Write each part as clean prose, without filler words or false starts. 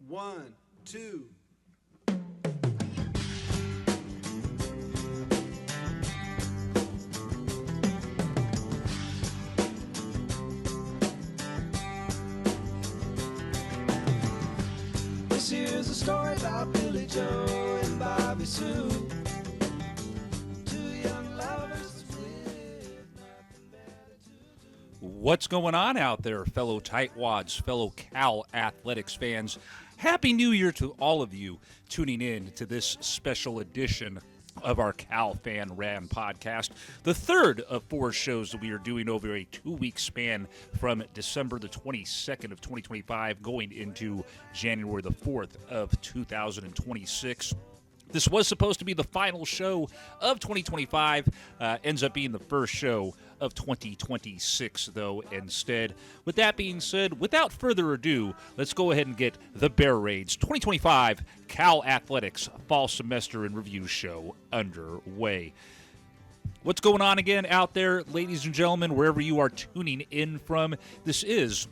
1, 2. This here's a story about Billy Joe and Bobby Sue. Two young lovers with nothing better to do. What's going on out there, fellow Tightwads, fellow Cal Athletics fans? Happy New Year to all of you tuning in to this special edition of our Cal Fan Ran podcast, the third of four shows that we are doing over a 2-week span from December the 22nd of 2025 going into January the 4th of 2026. This was supposed to be the final show of 2025, ends up being the first show of 2026, though, instead. With that being said, without further ado, let's go ahead and get the Bear Raids 2025 Cal Athletics Fall Semester in Review show underway. What's going on again out there, ladies and gentlemen, wherever you are tuning in from? This is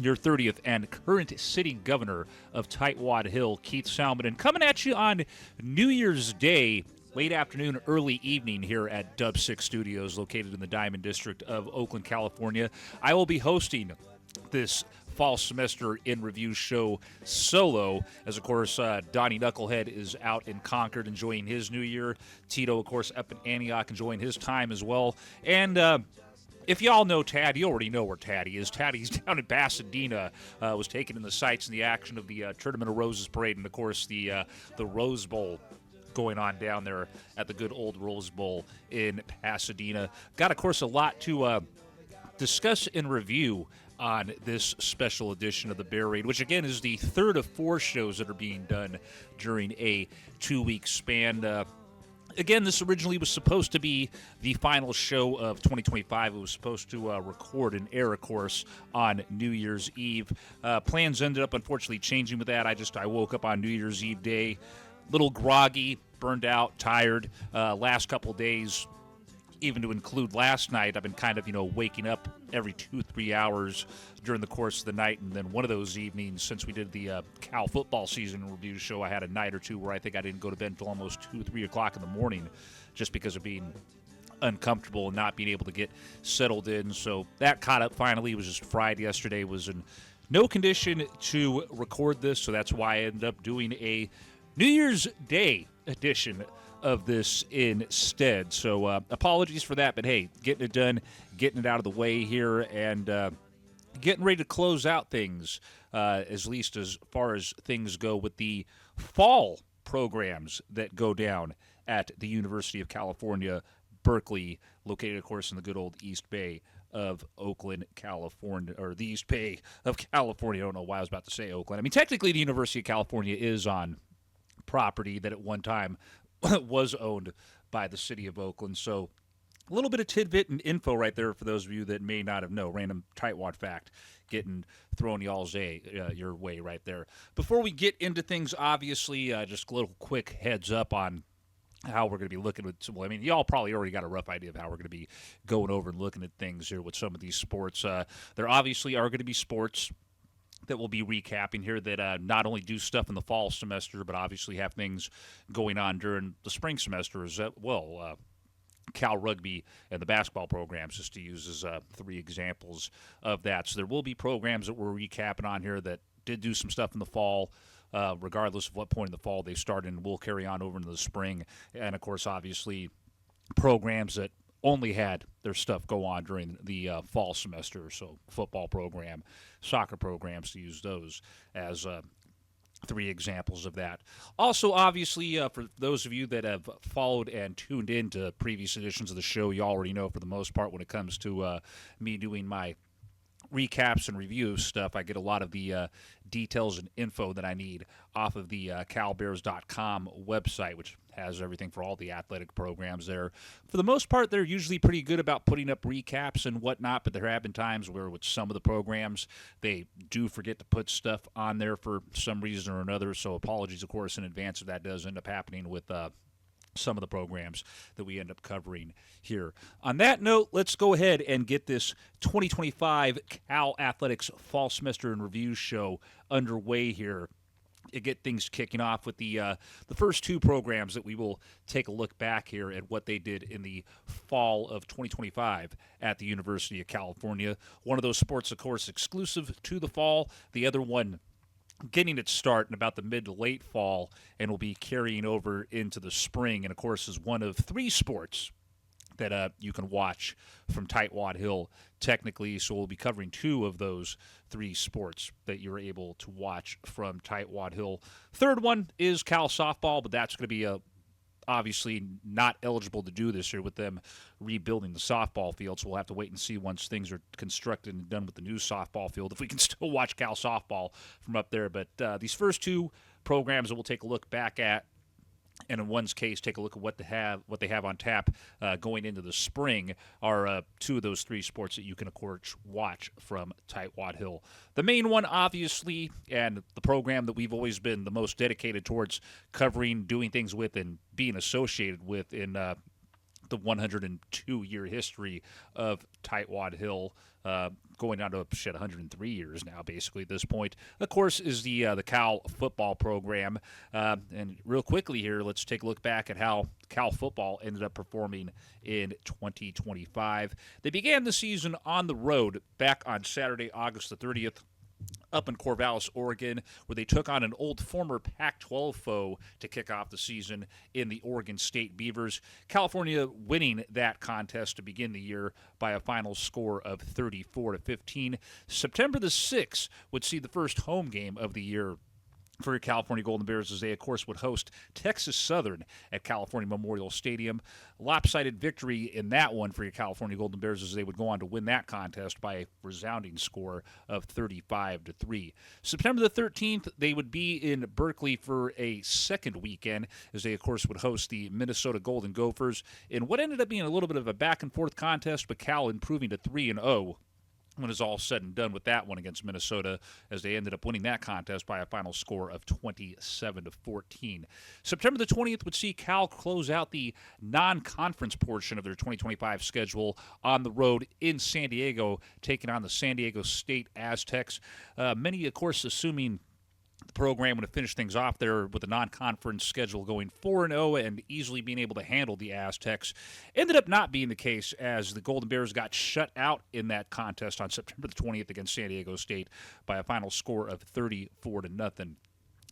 your 30th and current sitting governor of Tightwad Hill, Keith Salminen, coming at you on New Year's Day, late afternoon, early evening here at Dub 6 Studios, located in the Diamond District of Oakland, California. I will be hosting this Fall Semester in Review show solo, as of course Donnie Knucklehead is out in Concord enjoying his New Year. Tito, of course, up in Antioch enjoying his time as well. And if y'all know Tad, you already know where Taddy is. Taddy's down in Pasadena, was taken in the sights and the action of the Tournament of Roses parade, and of course the Rose Bowl going on down there at the good old Rose Bowl in Pasadena. Got, of course, a lot to discuss and review on this special edition of the Bear Raid, which again is the third of four shows that are being done during a 2-week span. Again, this originally was supposed to be the final show of 2025. It was supposed to record and air, of course, on New Year's Eve. Plans ended up, unfortunately, changing with that. I woke up on New Year's Eve day, little groggy, burned out, tired. Last couple days, even to include last night, I've been kind of, waking up every 2-3 hours during the course of the night. And then one of those evenings, since we did the Cal football season review show, I had a night or two where I think I didn't go to bed until almost 2-3 o'clock in the morning just because of being uncomfortable and not being able to get settled in. So that caught up finally. It was just fried yesterday. Was in no condition to record this, so that's why I ended up doing a New Year's Day edition of this instead. So apologies for that, but hey, getting it done, getting it out of the way here, and getting ready to close out things, at least as far as things go with the fall programs that go down at the University of California, Berkeley, located, of course, in the good old East Bay of Oakland, California, or the East Bay of California. I don't know why I was about to say Oakland. I mean, technically, the University of California is on property that at one time was owned by the city of Oakland. So a little bit of tidbit and info right there for those of you that may not have known. Random Tightwad fact getting thrown y'all's your way right there. Before we get into things, obviously, just a little quick heads up on how we're going to be looking at, well, I mean, y'all probably already got a rough idea of how we're going to be going over and looking at things here with some of these sports. There obviously are going to be sports that we'll be recapping here that not only do stuff in the fall semester, but obviously have things going on during the spring semester as well. Cal Rugby and the basketball programs, just to use as 3 examples of that. So there will be programs that we're recapping on here that did do some stuff in the fall, regardless of what point in the fall they started, and will carry on over into the spring. And, of course, obviously, programs that only had their stuff go on during the fall semester, so football program, soccer programs, to use those as 3 examples of that. Also, obviously, for those of you that have followed and tuned in to previous editions of the show, you already know for the most part when it comes to me doing my recaps and review stuff, I get a lot of the details and info that I need off of the calbears.com website, which has everything for all the athletic programs there. For the most part, they're usually pretty good about putting up recaps and whatnot, but there have been times where with some of the programs, they do forget to put stuff on there for some reason or another, so apologies, of course, in advance if that does end up happening with some of the programs that we end up covering here. On that note, let's go ahead and get this 2025 Cal Athletics Fall Semester in Review show underway here. get things kicking off with the first two programs that we will take a look back here at what they did in the fall of 2025 at the University of California. One of those sports, of course, exclusive to the fall. The other one getting its start in about the mid to late fall and will be carrying over into the spring. And, of course, is one of three sports that you can watch from Tightwad Hill technically. So we'll be covering two of those three sports that you're able to watch from Tightwad Hill. Third one is Cal softball, but that's going to be obviously not eligible to do this year with them rebuilding the softball field. So we'll have to wait and see once things are constructed and done with the new softball field if we can still watch Cal softball from up there. But these first two programs that we'll take a look back at, and in one's case, take a look at what they have on tap going into the spring, are two of those three sports that you can, of course, watch from Tightwad Hill. The main one, obviously, and the program that we've always been the most dedicated towards covering, doing things with, and being associated with in the 102-year history of Tightwad Hill, going on to 103 years now, basically, at this point, of course, is the Cal football program. And real quickly here, let's take a look back at how Cal football ended up performing in 2025. They began the season on the road back on Saturday, August the 30th, up in Corvallis, Oregon, where they took on an old former Pac-12 foe to kick off the season in the Oregon State Beavers. California winning that contest to begin the year by a final score of 34-15. September the 6th would see the first home game of the year for your California Golden Bears, as they, of course, would host Texas Southern at California Memorial Stadium. Lopsided victory in that one for your California Golden Bears, as they would go on to win that contest by a resounding score of 35-3. September the 13th, they would be in Berkeley for a second weekend, as they, of course, would host the Minnesota Golden Gophers in what ended up being a little bit of a back-and-forth contest, but Cal improving to 3-0. When it's all said and done with that one against Minnesota, as they ended up winning that contest by a final score of 27-14. September the 20th would see Cal close out the non-conference portion of their 2025 schedule on the road in San Diego, taking on the San Diego State Aztecs. Many, of course, assuming the program would have finished things off there with a non-conference schedule going 4-0 and easily being able to handle the Aztecs. Ended up not being the case, as the Golden Bears got shut out in that contest on September the 20th against San Diego State by a final score of 34-0.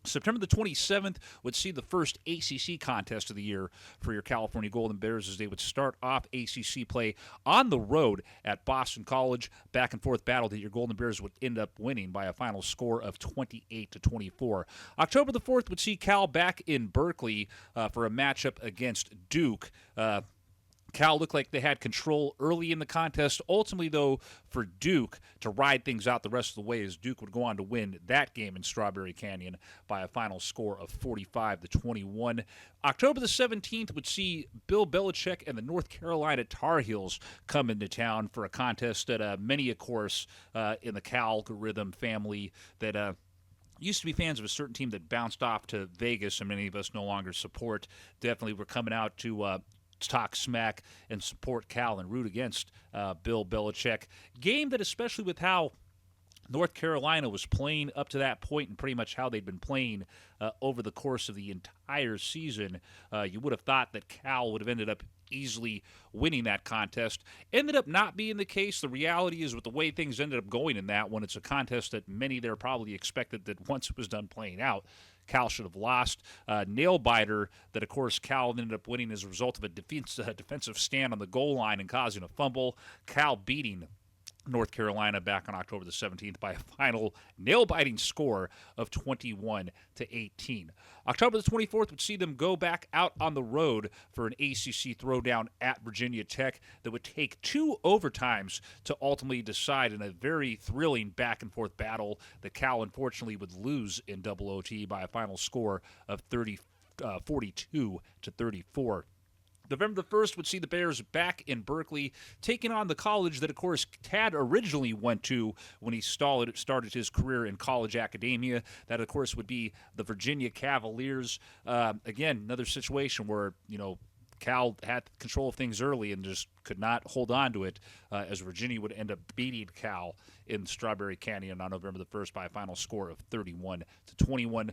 September the 27th would see the first ACC contest of the year for your California Golden Bears, as they would start off ACC play on the road at Boston College. Back-and-forth battle that your Golden Bears would end up winning by a final score of 28-24. October the 4th would see Cal back in Berkeley for a matchup against Duke. Cal looked like they had control early in the contest. Ultimately, though, for Duke to ride things out the rest of the way, as Duke would go on to win that game in Strawberry Canyon by a final score of 45-21. October the 17th would see Bill Belichick and the North Carolina Tar Heels come into town for a contest that many, of course, in the Cal Rhythm family that used to be fans of a certain team that bounced off to Vegas, and many of us no longer support. Definitely were coming out to talk smack and support Cal and root against Bill Belichick. Game that, especially with how North Carolina was playing up to that point and pretty much how they'd been playing over the course of the entire season, you would have thought that Cal would have ended up easily winning that contest. Ended up not being the case. The reality is, with the way things ended up going in that one, it's a contest that many there probably expected that once it was done playing out, Cal should have lost. Nail-biter that, of course, Cal ended up winning as a result of a defensive stand on the goal line and causing a fumble. Cal beating North Carolina back on October the 17th by a final nail-biting score of 21-18. October the 24th would see them go back out on the road for an ACC throwdown at Virginia Tech that would take two overtimes to ultimately decide in a very thrilling back-and-forth battle that Cal unfortunately would lose in double OT by a final score of 42-34. November the 1st would see the Bears back in Berkeley, taking on the college that, of course, Tad originally went to when he started his career in college academia. That, of course, would be the Virginia Cavaliers. Again, another situation where, Cal had control of things early and just could not hold on to it, as Virginia would end up beating Cal in Strawberry Canyon on November the 1st by a final score of 31-21.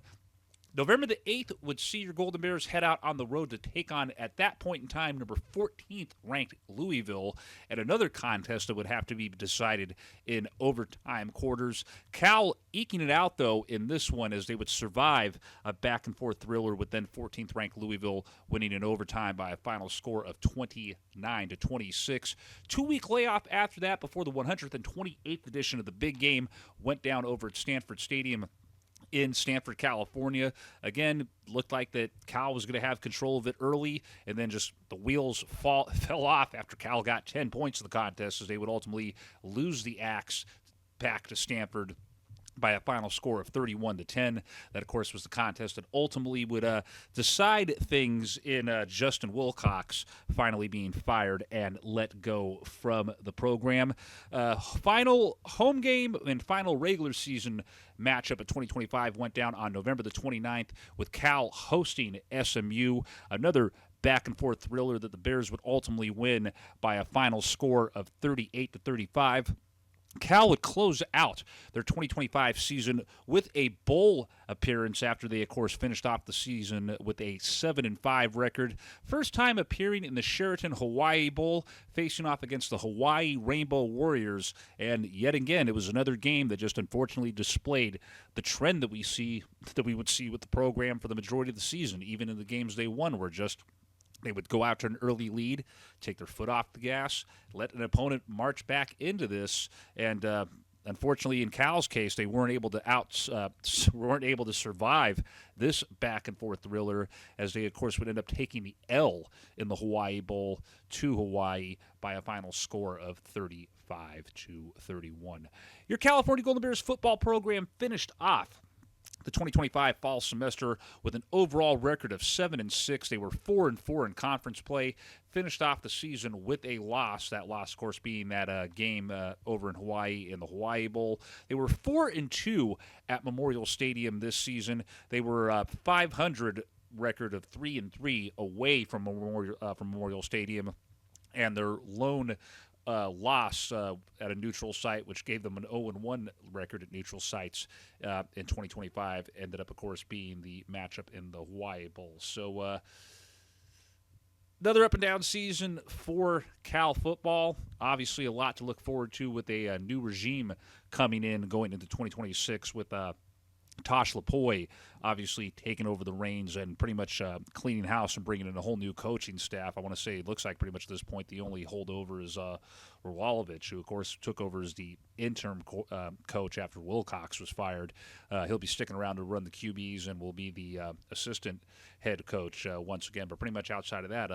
November the 8th would see your Golden Bears head out on the road to take on, at that point in time, number 14th ranked Louisville, and another contest that would have to be decided in overtime quarters. Cal eking it out, though, in this one as they would survive a back-and-forth thriller with then 14th ranked Louisville winning in overtime by a final score of 29-26. 2-week layoff after that before the 128th edition of the big game went down over at Stanford Stadium in Stanford, California. Again, looked like that Cal was going to have control of it early, and then just the wheels fell off after Cal got 10 points in the contest, as they would ultimately lose the axe back to Stanford by a final score of 31-10. That, of course, was the contest that ultimately would decide things in Justin Wilcox finally being fired and let go from the program. Final home game and final regular season matchup at 2025 went down on November the 29th with Cal hosting SMU. Another back-and-forth thriller that the Bears would ultimately win by a final score of 38-35. Cal would close out their 2025 season with a bowl appearance after they, of course, finished off the season with a 7-5 record. First time appearing in the Sheraton Hawaii Bowl, facing off against the Hawaii Rainbow Warriors. And yet again, it was another game that just unfortunately displayed the trend that we would see with the program for the majority of the season. Even in the games they won were just they would go out to an early lead, take their foot off the gas, let an opponent march back into this, and unfortunately, in Cal's case, they weren't able to survive this back and forth thriller, as they, of course, would end up taking the L in the Hawaii Bowl to Hawaii by a final score of 35-31. Your California Golden Bears football program finished off the 2025 fall semester with an overall record of 7-6. They were 4-4 in conference play. Finished off the season with a loss. That loss, of course, being that game over in Hawaii in the Hawaii Bowl. They were 4-2 at Memorial Stadium this season. They were 500 record of 3-3 away from Memorial Stadium, and their lone loss at a neutral site, which gave them an 0-1 record at neutral sites in 2025, ended up, of course, being the matchup in the Hawaii Bowl. So another up-and-down season for Cal football. Obviously, a lot to look forward to with a new regime coming in going into 2026 with Tosh Lapoy obviously taking over the reins and pretty much cleaning house and bringing in a whole new coaching staff. I want to say it looks like pretty much at this point the only holdover is Rwalovich, who, of course, took over as the interim coach after Wilcox was fired. He'll be sticking around to run the QBs and will be the assistant head coach once again. But pretty much outside of that,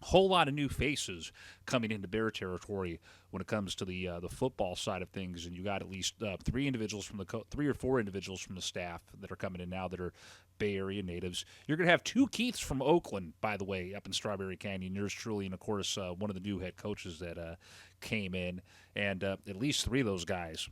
whole lot of new faces coming into Bear territory when it comes to the football side of things, and you got at least three or four individuals from the staff that are coming in now that are Bay Area natives. You're going to have two Keiths from Oakland, by the way, up in Strawberry Canyon. Yours truly, and of course one of the new head coaches that came in, and at least three of those guys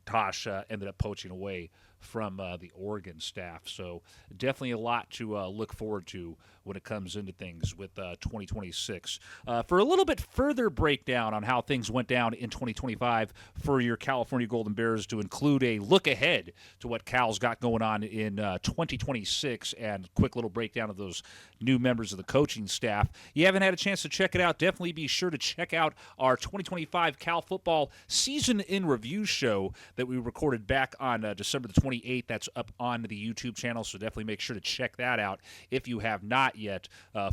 Tosh ended up poaching away from the Oregon staff. So definitely a lot to look forward to when it comes into things with 2026. For a little bit further breakdown on how things went down in 2025 for your California Golden Bears, to include a look ahead to what Cal's got going on in 2026 and quick little breakdown of those new members of the coaching staff. You haven't had a chance to check it out, definitely be sure to check out our 2025 Cal Football Season in Review show that we recorded back on December the 28th. That's up on the YouTube channel, so definitely make sure to check that out if you have not yet.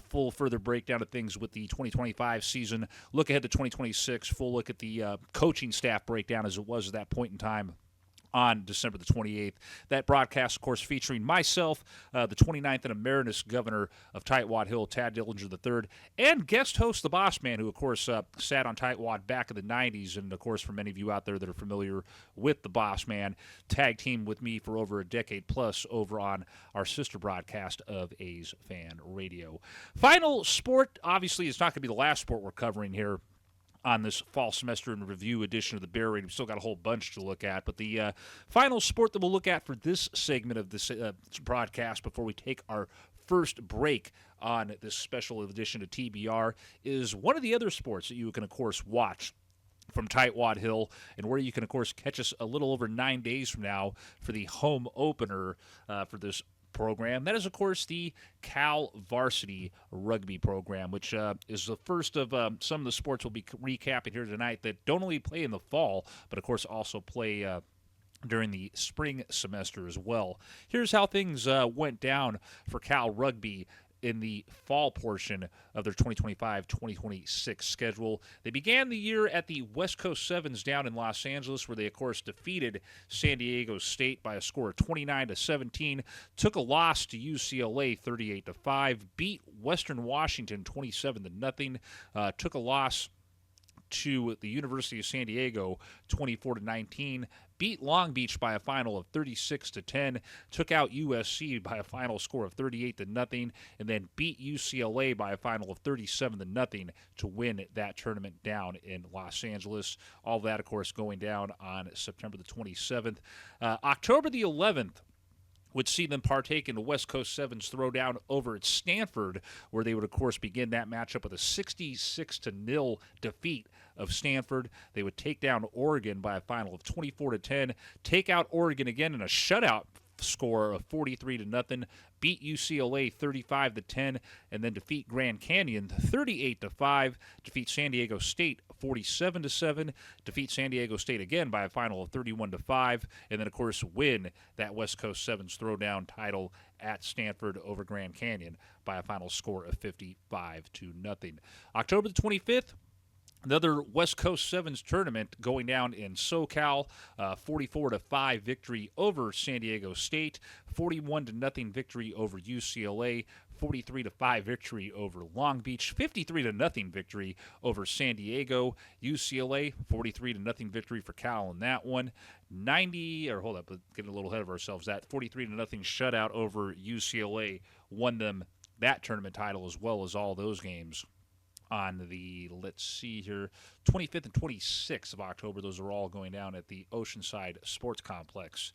Full further breakdown of things with the 2025 season. Look ahead to 2026. Full look at the coaching staff breakdown as it was at that point in time on December the 28th. That broadcast, of course, featuring myself, the 29th and Emeritus Governor of Tightwad Hill, Tad Dillinger III, and guest host, the Boss Man, who, of course, sat on Tightwad back in the 90s, and, of course, for many of you out there that are familiar with the Boss Man, tag team with me for over a decade plus over on our sister broadcast of A's Fan Radio. Final sport, obviously, it's not going to be the last sport we're covering here on this fall semester in review edition of the Bear Radio. We've still got a whole bunch to look at, but the final sport that we'll look at for this segment of this broadcast before we take our first break on this special edition of TBR is one of the other sports that you can, of course, watch from Tightwad Hill, and where you can, of course, catch us a little over 9 days from now for the home opener for this program. That is, of course, the Cal Varsity Rugby program, which is the first of some of the sports we'll be recapping here tonight that don't only play in the fall, but, of course, also play during the spring semester as well. Here's how things went down for Cal Rugby in the fall portion of their 2025-2026 schedule. They began the year at the West Coast Sevens down in Los Angeles, where they, of course, defeated San Diego State by a score of 29-17, took a loss to UCLA 38-5, beat Western Washington 27-0, took a loss to the University of San Diego 24-19, beat Long Beach by a final of 36-10, took out USC by a final score of 38-0, and then beat UCLA by a final of 37-0 to win that tournament down in Los Angeles. All that, of course, going down on September the 27th. October the 11th would see them partake in the West Coast Sevens throwdown over at Stanford, where they would, of course, begin that matchup with a 66-0 defeat of Stanford. They would take down Oregon by a final of 24-10, take out Oregon again in a shutout score of 43-0, beat UCLA 35-10, and then defeat Grand Canyon 38-5, defeat San Diego State 47-7, defeat San Diego State again by a final of 31-5, and then, of course, win that West Coast Sevens throwdown title at Stanford over Grand Canyon by a final score of 55-0. October the 25th, another West Coast Sevens tournament going down in SoCal, 44-5 victory over San Diego State, 41-0 victory over UCLA, 43-5 victory over Long Beach, 53-0 victory over San Diego, UCLA, 43-0 victory for Cal in that one. Getting a little ahead of ourselves. That 43-0 shutout over UCLA won them that tournament title as well as all those games on the, 25th and 26th of October. Those are all going down at the Oceanside Sports Complex.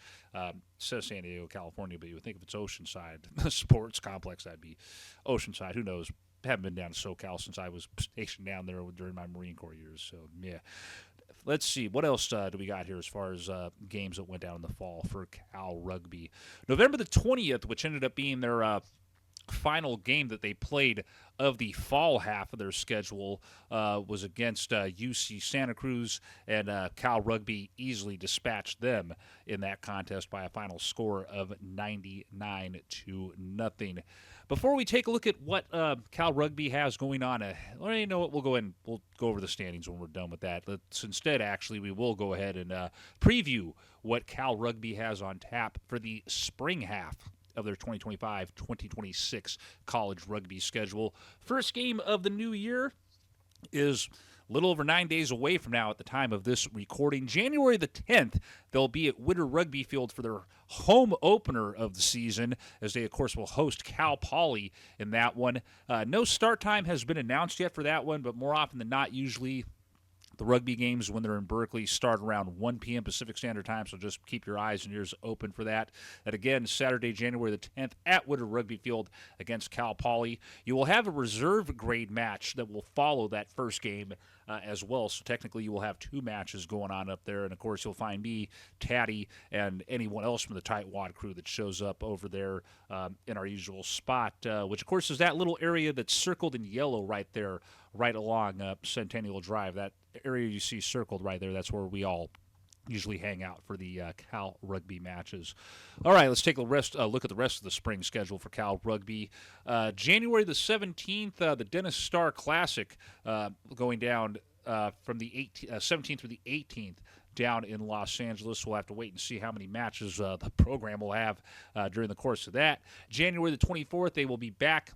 Says San Diego, California, but you would think if it's Oceanside Sports Complex, that'd be Oceanside. Who knows? Haven't been down to SoCal since I was stationed down there during my Marine Corps years. So, yeah. Let's see. What else do we got here as far as games that went down in the fall for Cal Rugby? November the 20th, which ended up being their final game that they played of the fall half of their schedule, was against UC Santa Cruz, and Cal Rugby easily dispatched them in that contest by a final score of 99-0. Before we take a look at what Cal Rugby has going on, you know what, we'll go over the standings when we're done with that. Instead, actually, we will go ahead and preview what Cal Rugby has on tap for the spring half of their 2025-2026 college rugby schedule. First game of the new year is a little over 9 days away from now at the time of this recording. January the 10th, they'll be at Witter Rugby Field for their home opener of the season, as they, of course, will host Cal Poly in that one. No start time has been announced yet for that one, but more often than not, usually the rugby games, when they're in Berkeley, start around 1 p.m. Pacific Standard Time, so just keep your eyes and ears open for that. And again, Saturday, January the 10th at Witter Rugby Field against Cal Poly. You will have a reserve grade match that will follow that first game as well, so technically you will have two matches going on up there, and of course you'll find me, Taddy, and anyone else from the Tightwad Crew that shows up over there in our usual spot, which of course is that little area that's circled in yellow right there, right along Centennial Drive. That area you see circled right there, that's where we all usually hang out for the Cal Rugby matches. All right, let's take a look at the rest of the spring schedule for Cal Rugby. January the 17th, the Dennis Star Classic going down from the 17th through the 18th down in Los Angeles. We'll have to wait and see how many matches the program will have during the course of that. January the 24th, they will be back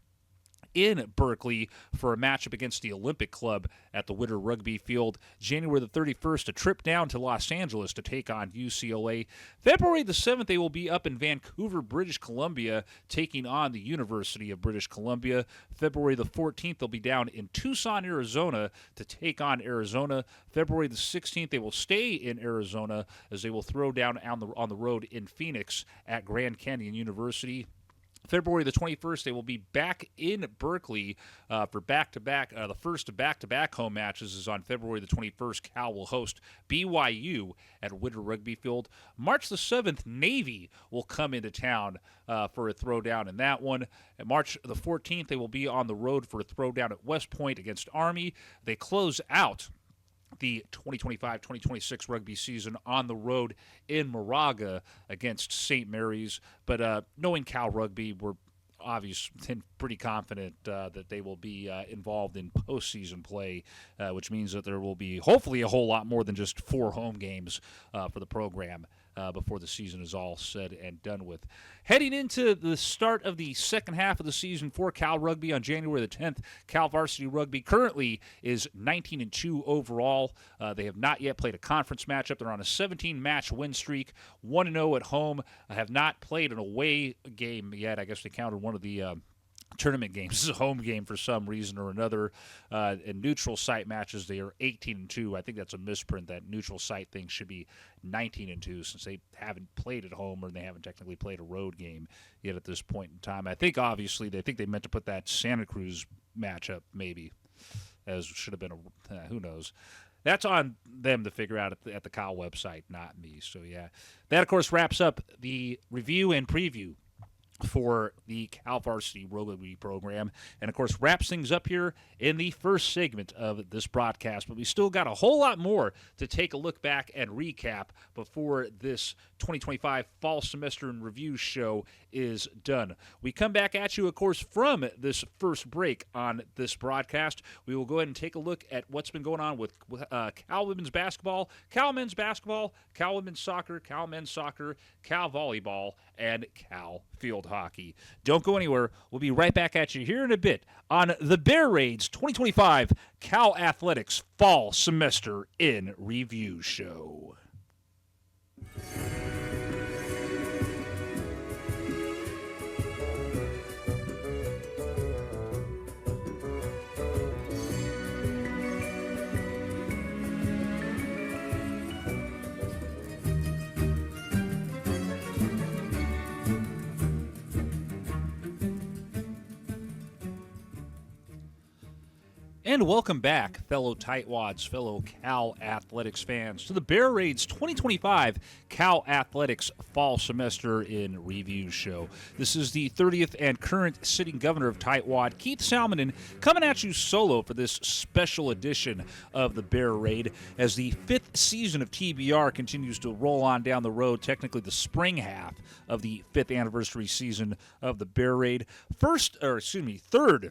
in Berkeley for a matchup against the Olympic Club at the Witter Rugby Field. January the 31st, a trip down to Los Angeles to take on UCLA. February the 7th, they will be up in Vancouver, British Columbia, taking on the University of British Columbia. February the 14th, they'll be down in Tucson, Arizona to take on Arizona. February the 16th, they will stay in Arizona as they will throw down on the road in Phoenix at Grand Canyon University. February the 21st, they will be back in Berkeley for back-to-back. The first of back-to-back home matches is on February the 21st. Cal will host BYU at Witter Rugby Field. March the 7th, Navy will come into town for a throwdown in that one. And March the 14th, they will be on the road for a throwdown at West Point against Army. They close out the 2025-2026 rugby season on the road in Moraga against St. Mary's. But knowing Cal Rugby, we're obviously pretty confident that they will be involved in postseason play, which means that there will be hopefully a whole lot more than just 4 home games for the program before the season is all said and done with. Heading into the start of the second half of the season for Cal Rugby on January the 10th, Cal Varsity Rugby currently is 19-2 overall. They have not yet played a conference matchup. They're on a 17-match win streak, 1-0 at home. Have not played an away game yet. I guess they counted one of the tournament games as a home game for some reason or another. In neutral site matches, they are 18-2. I think that's a misprint. That neutral site thing should be 19-2 since they haven't played at home or they haven't technically played a road game yet at this point in time. I think obviously they meant to put that Santa Cruz matchup maybe as should have been who knows. That's on them to figure out at the Cal website, not me. So yeah, that of course wraps up the review and preview for the Cal Varsity Rugby program, and of course wraps things up here in the first segment of this broadcast. But we still got a whole lot more to take a look back and recap before this 2025 fall semester in review show is done. We come back at you, of course, from this first break on this broadcast. We will go ahead and take a look at what's been going on with Cal women's basketball, Cal men's basketball, Cal women's soccer, Cal men's soccer, Cal volleyball, and Cal field hockey. Don't go anywhere. We'll be right back at you here in a bit on the Bear Raids 2025 Cal Athletics Fall Semester in Review Show. And welcome back, fellow Tightwads, fellow Cal Athletics fans, to the Bear Raids 2025 Cal Athletics Fall Semester in Review Show. This is the 30th and current sitting governor of Tightwad, Keith Salminen, coming at you solo for this special edition of the Bear Raid as the 5th season of TBR continues to roll on down the road, technically the spring half of the 5th anniversary season of the Bear Raid. Third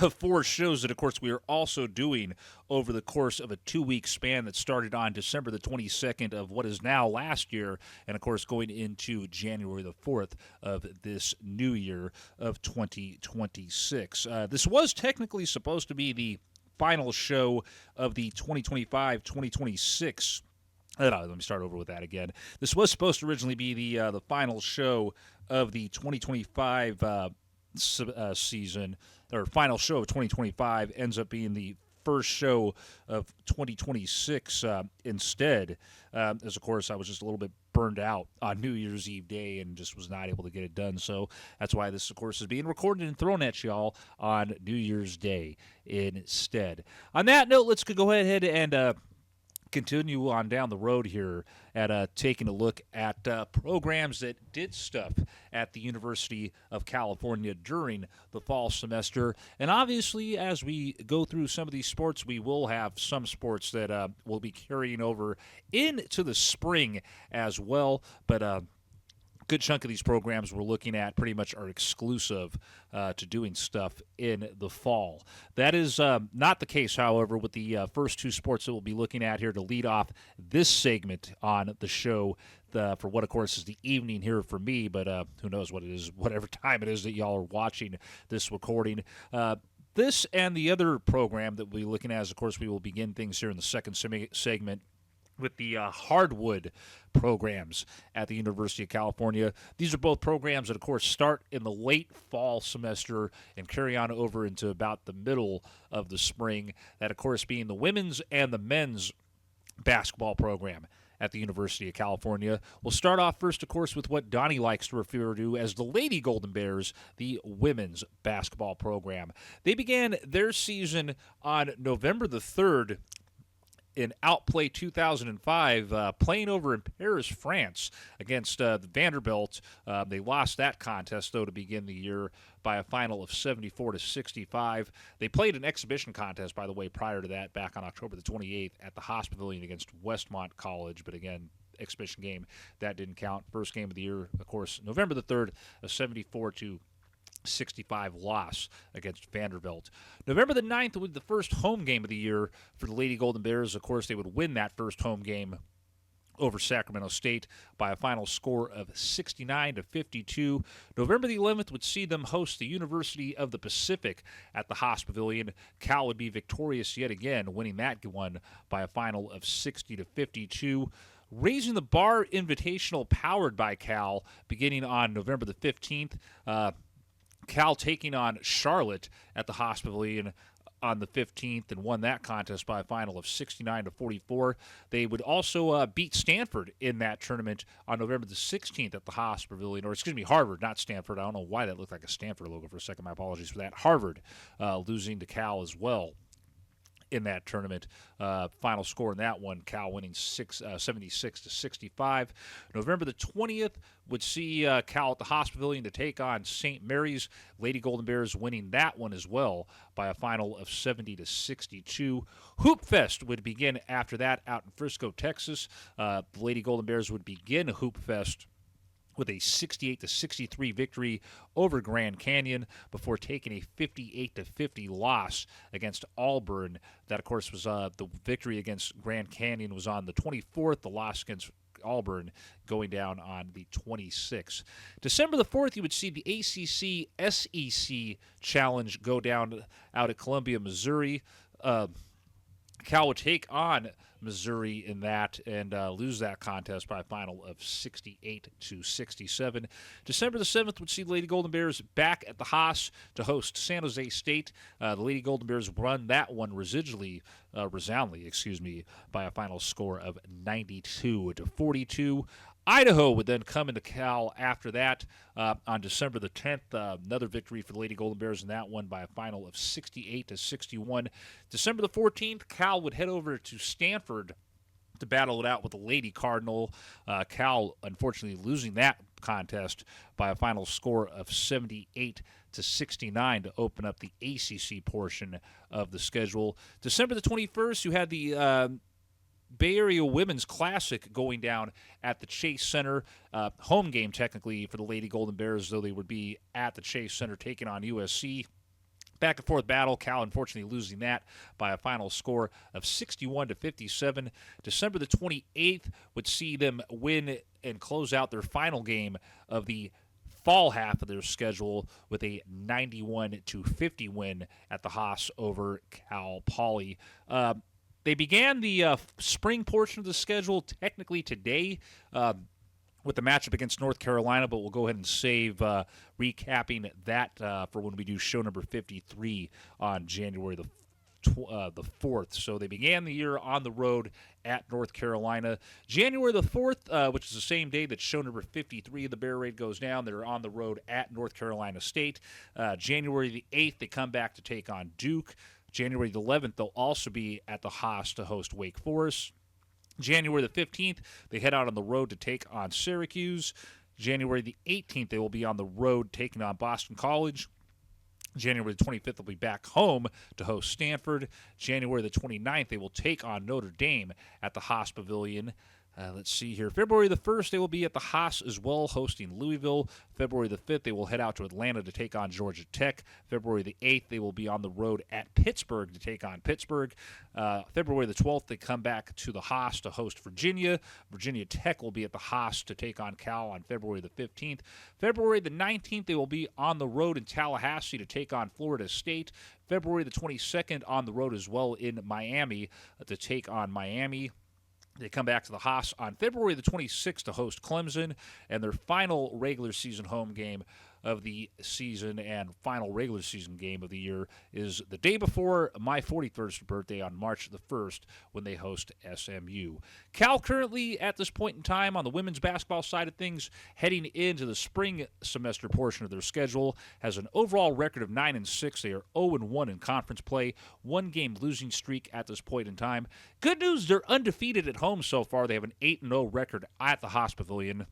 of 4 shows that, of course, we are also doing over the course of a 2-week span that started on December the 22nd of what is now last year, and, of course, going into January the 4th of this new year of 2026. This was technically supposed to be the final show of the 2025-2026. Let me start over with that again. This was supposed to originally be the final show of the 2025 season, or final show of 2025, ends up being the first show of 2026 instead, as of course I was just a little bit burned out on New Year's Eve day and just was not able to get it done. So that's why this, of course, is being recorded and thrown at y'all on New Year's Day instead. On that note, let's go ahead and continue on down the road here at taking a look at programs that did stuff at the University of California during the fall semester. And obviously, as we go through some of these sports, we will have some sports that will be carrying over into the spring as well. But good chunk of these programs we're looking at pretty much are exclusive to doing stuff in the fall. That is not the case, however, with the first 2 sports that we'll be looking at here to lead off this segment on the show for what, of course, is the evening here for me, but who knows what it is, whatever time it is that y'all are watching this recording. This and the other program that we'll be looking at is, of course, we will begin things here in the second segment with the hardwood programs at the University of California. These are both programs that, of course, start in the late fall semester and carry on over into about the middle of the spring. That, of course, being the women's and the men's basketball program at the University of California. We'll start off first, of course, with what Donnie likes to refer to as the Lady Golden Bears, the women's basketball program. They began their season on November the 3rd in Outplay 2005, playing over in Paris, France, against the Vanderbilt. They lost that contest, though, to begin the year by a final of 74-65. They played an exhibition contest, by the way, prior to that, back on October the 28th at the Haas Pavilion against Westmont College, but again, exhibition game, that didn't count. First game of the year, of course, November the 3rd, a 74-65 loss against Vanderbilt. November the 9th was the first home game of the year for the Lady Golden Bears. Of course, they would win that first home game over Sacramento State by a final score of 69-52. November the 11th would see them host the University of the Pacific at the Haas Pavilion. Cal would be victorious yet again, winning that one by a final of 60-52. Raising the Bar Invitational, powered by Cal, beginning on November the 15th. Cal taking on Charlotte at the Haas Pavilion on the 15th and won that contest by a final of 69-44. They would also beat Stanford in that tournament on November the 16th at the Haas Pavilion, or excuse me, Harvard, not Stanford. I don't know why that looked like a Stanford logo for a second. My apologies for that. Harvard losing to Cal as well in that tournament. Final score in that one, Cal winning 76-65. November the 20th would see Cal at the Haas Pavilion to take on St. Mary's. Lady Golden Bears winning that one as well by a final of 70-62. Hoop Fest would begin after that out in Frisco, Texas. The Lady Golden Bears would begin Hoop Fest with a 68-63 victory over Grand Canyon before taking a 58-50 loss against Auburn. That, of course, was the victory against Grand Canyon was on the 24th. The loss against Auburn going down on the 26th. December the 4th, you would see the ACC SEC Challenge go down out at Columbia, Missouri. Cal would take on Missouri in that and lose that contest by a final of 68-67. December the 7th would see the Lady Golden Bears back at the Haas to host San Jose State. The Lady Golden Bears won that one resoundingly, by a final score of 92-42. Idaho would then come into Cal after that on December the 10th. Another victory for the Lady Golden Bears in that one by a final of 68-61. December the 14th, Cal would head over to Stanford to battle it out with the Lady Cardinal. Cal, unfortunately, losing that contest by a final score of 78-69 to open up the ACC portion of the schedule. December the 21st, you had the Bay Area Women's Classic going down at the Chase Center. Home game, technically, for the Lady Golden Bears, though they would be at the Chase Center taking on USC. Back and forth battle, Cal unfortunately losing that by a final score of 61-57. December the 28th would see them win and close out their final game of the fall half of their schedule with a 91-50 win at the Haas over Cal Poly. They began the spring portion of the schedule technically today with the matchup against North Carolina, but we'll go ahead and save recapping that for when we do show number 53 on January the 4th. So they began the year on the road at North Carolina. January the 4th, which is the same day that show number 53 of the Bear Raid goes down, they're on the road at North Carolina State. January the 8th, they come back to take on Duke. January the 11th, they'll also be at the Haas to host Wake Forest. January the 15th, they head out on the road to take on Syracuse. January the 18th, they will be on the road taking on Boston College. January the 25th, they'll be back home to host Stanford. January the 29th, they will take on Notre Dame at the Haas Pavilion. Let's see here. February the 1st, they will be at the Haas as well, hosting Louisville. February the 5th, they will head out to Atlanta to take on Georgia Tech. February the 8th, they will be on the road at Pittsburgh to take on Pittsburgh. February the 12th, they come back to the Haas to host Virginia. Virginia Tech will be at the Haas to take on Cal on February the 15th. February the 19th, they will be on the road in Tallahassee to take on Florida State. February the 22nd, on the road as well in Miami to take on Miami. They come back to the Haas on February the 26th to host Clemson, and their final regular season home game of the season and final regular season game of the year is the day before my 41st birthday on March the 1st when they host SMU. Cal currently at this point in time on the women's basketball side of things, heading into the spring semester portion of their schedule, has an overall record of 9-6. They are 0-1 in conference play, one game losing streak at this point in time. Good news, they're undefeated at home so far. They have an 8-0 record at the Haas Pavilion.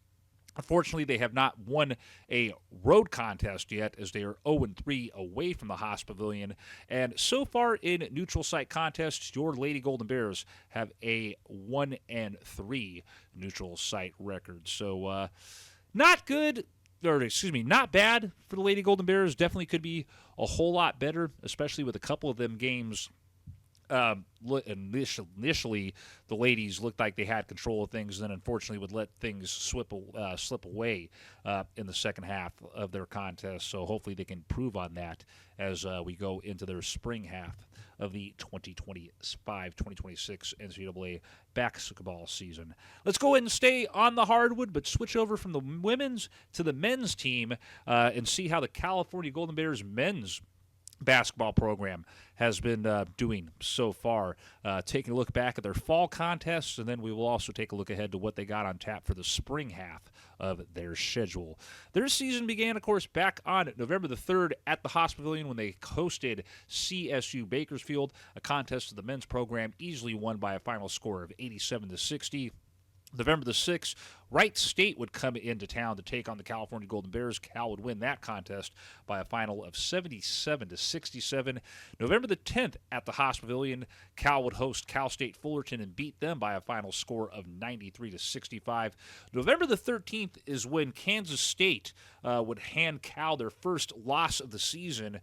Unfortunately, they have not won a road contest yet as they are 0-3 away from the Haas Pavilion. And so far in neutral site contests, your Lady Golden Bears have a 1-3 neutral site record. So not good, or excuse me, not bad for the Lady Golden Bears. Definitely could be a whole lot better, especially with a couple of them games. Initially, the ladies looked like they had control of things, and then unfortunately would let things slip away in the second half of their contest. So hopefully they can improve on that as we go into their spring half of the 2025-2026 NCAA basketball season. Let's go ahead and stay on the hardwood, but switch over from the women's to the men's team and see how the California Golden Bears men's basketball program has been doing so far. Taking a look back at their fall contests, and then we will also take a look ahead to what they got on tap for the spring half of their schedule. Their season began, of course, back on November the 3rd at the Haas Pavilion when they hosted CSU Bakersfield, a contest of the men's program easily won by a final score of 87-60. November the 6th, Wright State would come into town to take on the California Golden Bears. Cal would win that contest by a final of 77-67. November the 10th at the Haas Pavilion, Cal would host Cal State Fullerton and beat them by a final score of 93-65. November the 13th is when Kansas State would hand Cal their first loss of the season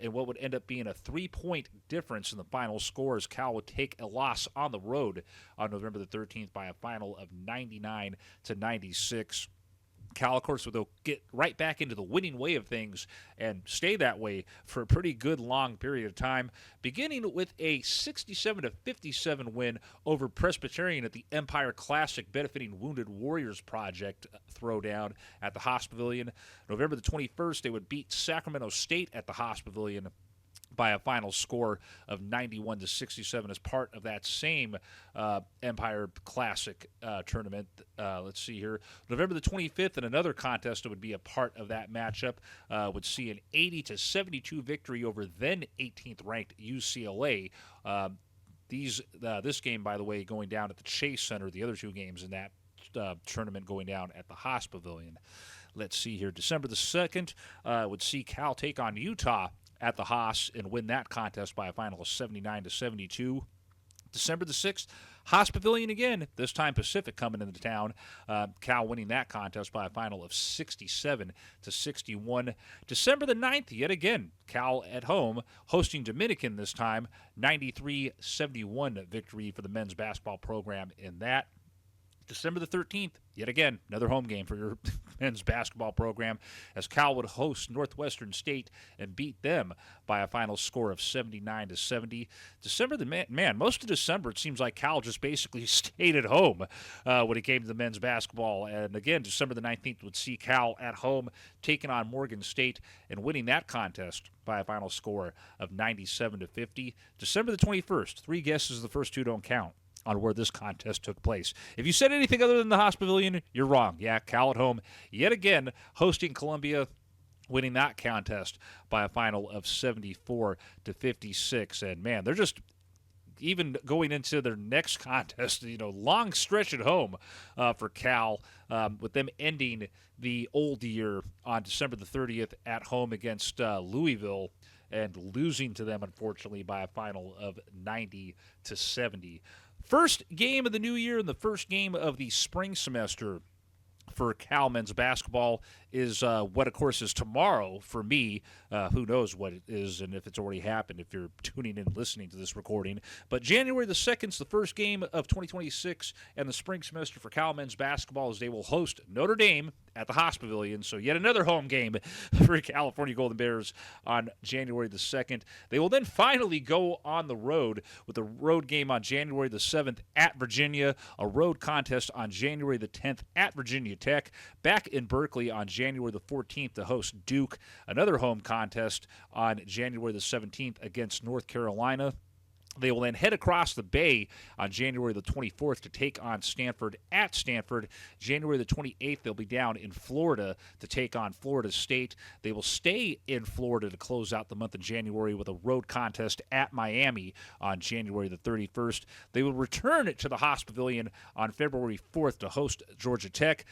in what would end up being a 3-point difference in the final score as Cal would take a loss on the road on November the 13th by a final of 99-96. Cal, of course, will get right back into the winning way of things and stay that way for a pretty good long period of time, beginning with a 67-57 win over Presbyterian at the Empire Classic benefiting Wounded Warriors Project throwdown at the Haas Pavilion. November the 21st, they would beat Sacramento State at the Haas Pavilion by a final score of 91-67 as part of that same Empire Classic tournament. Let's see here. November the 25th, in another contest that would be a part of that matchup, would see an 80-72 victory over then 18th ranked UCLA. This game, by the way, going down at the Chase Center. The other two games in that tournament going down at the Haas Pavilion. Let's see here. December the 2nd would see Cal take on Utah at the Haas and win that contest by a final of 79-72. December the 6th, Haas Pavilion again, this time Pacific coming into town. Cal winning that contest by a final of 67-61. December the 9th, yet again, Cal at home, hosting Dominican this time, 93-71 victory for the men's basketball program in that. December the 13th, yet again, another home game for your men's basketball program as Cal would host Northwestern State and beat them by a final score of 79-70. December, most of December, it seems like Cal just basically stayed at home when it came to the men's basketball. And again, December the 19th would see Cal at home taking on Morgan State and winning that contest by a final score of 97-50. December the 21st, three guesses, the first two don't count on where this contest took place. If you said anything other than the Haas Pavilion, you're wrong. Yeah, Cal at home, yet again, hosting Columbia, winning that contest by a final of 74-56. And, man, they're just even going into their next contest, long stretch at home for Cal, with them ending the old year on December the 30th at home against Louisville and losing to them, unfortunately, by a final of 90-70. First game of the new year and the first game of the spring semester for Cal men's basketball is what, of course, is tomorrow for me. Who knows what it is and if it's already happened if you're tuning in and listening to this recording. But January the 2nd is the first game of 2026 and the spring semester for Cal men's basketball as they will host Notre Dame at the Haas Pavilion. So yet another home game for California Golden Bears on January the 2nd. They will then finally go on the road with a road game on January the 7th at Virginia, a road contest on January the 10th at Virginia Virginia Tech. Back in Berkeley on January the 14th to host Duke. Another home contest on January the 17th against North Carolina. They will then head across the bay on January the 24th to take on Stanford at Stanford. January the 28th, they'll be down in Florida to take on Florida State. They will stay in Florida to close out the month of January with a road contest at Miami on January the 31st. They will return to the Haas Pavilion on February 4th to host Georgia Tech.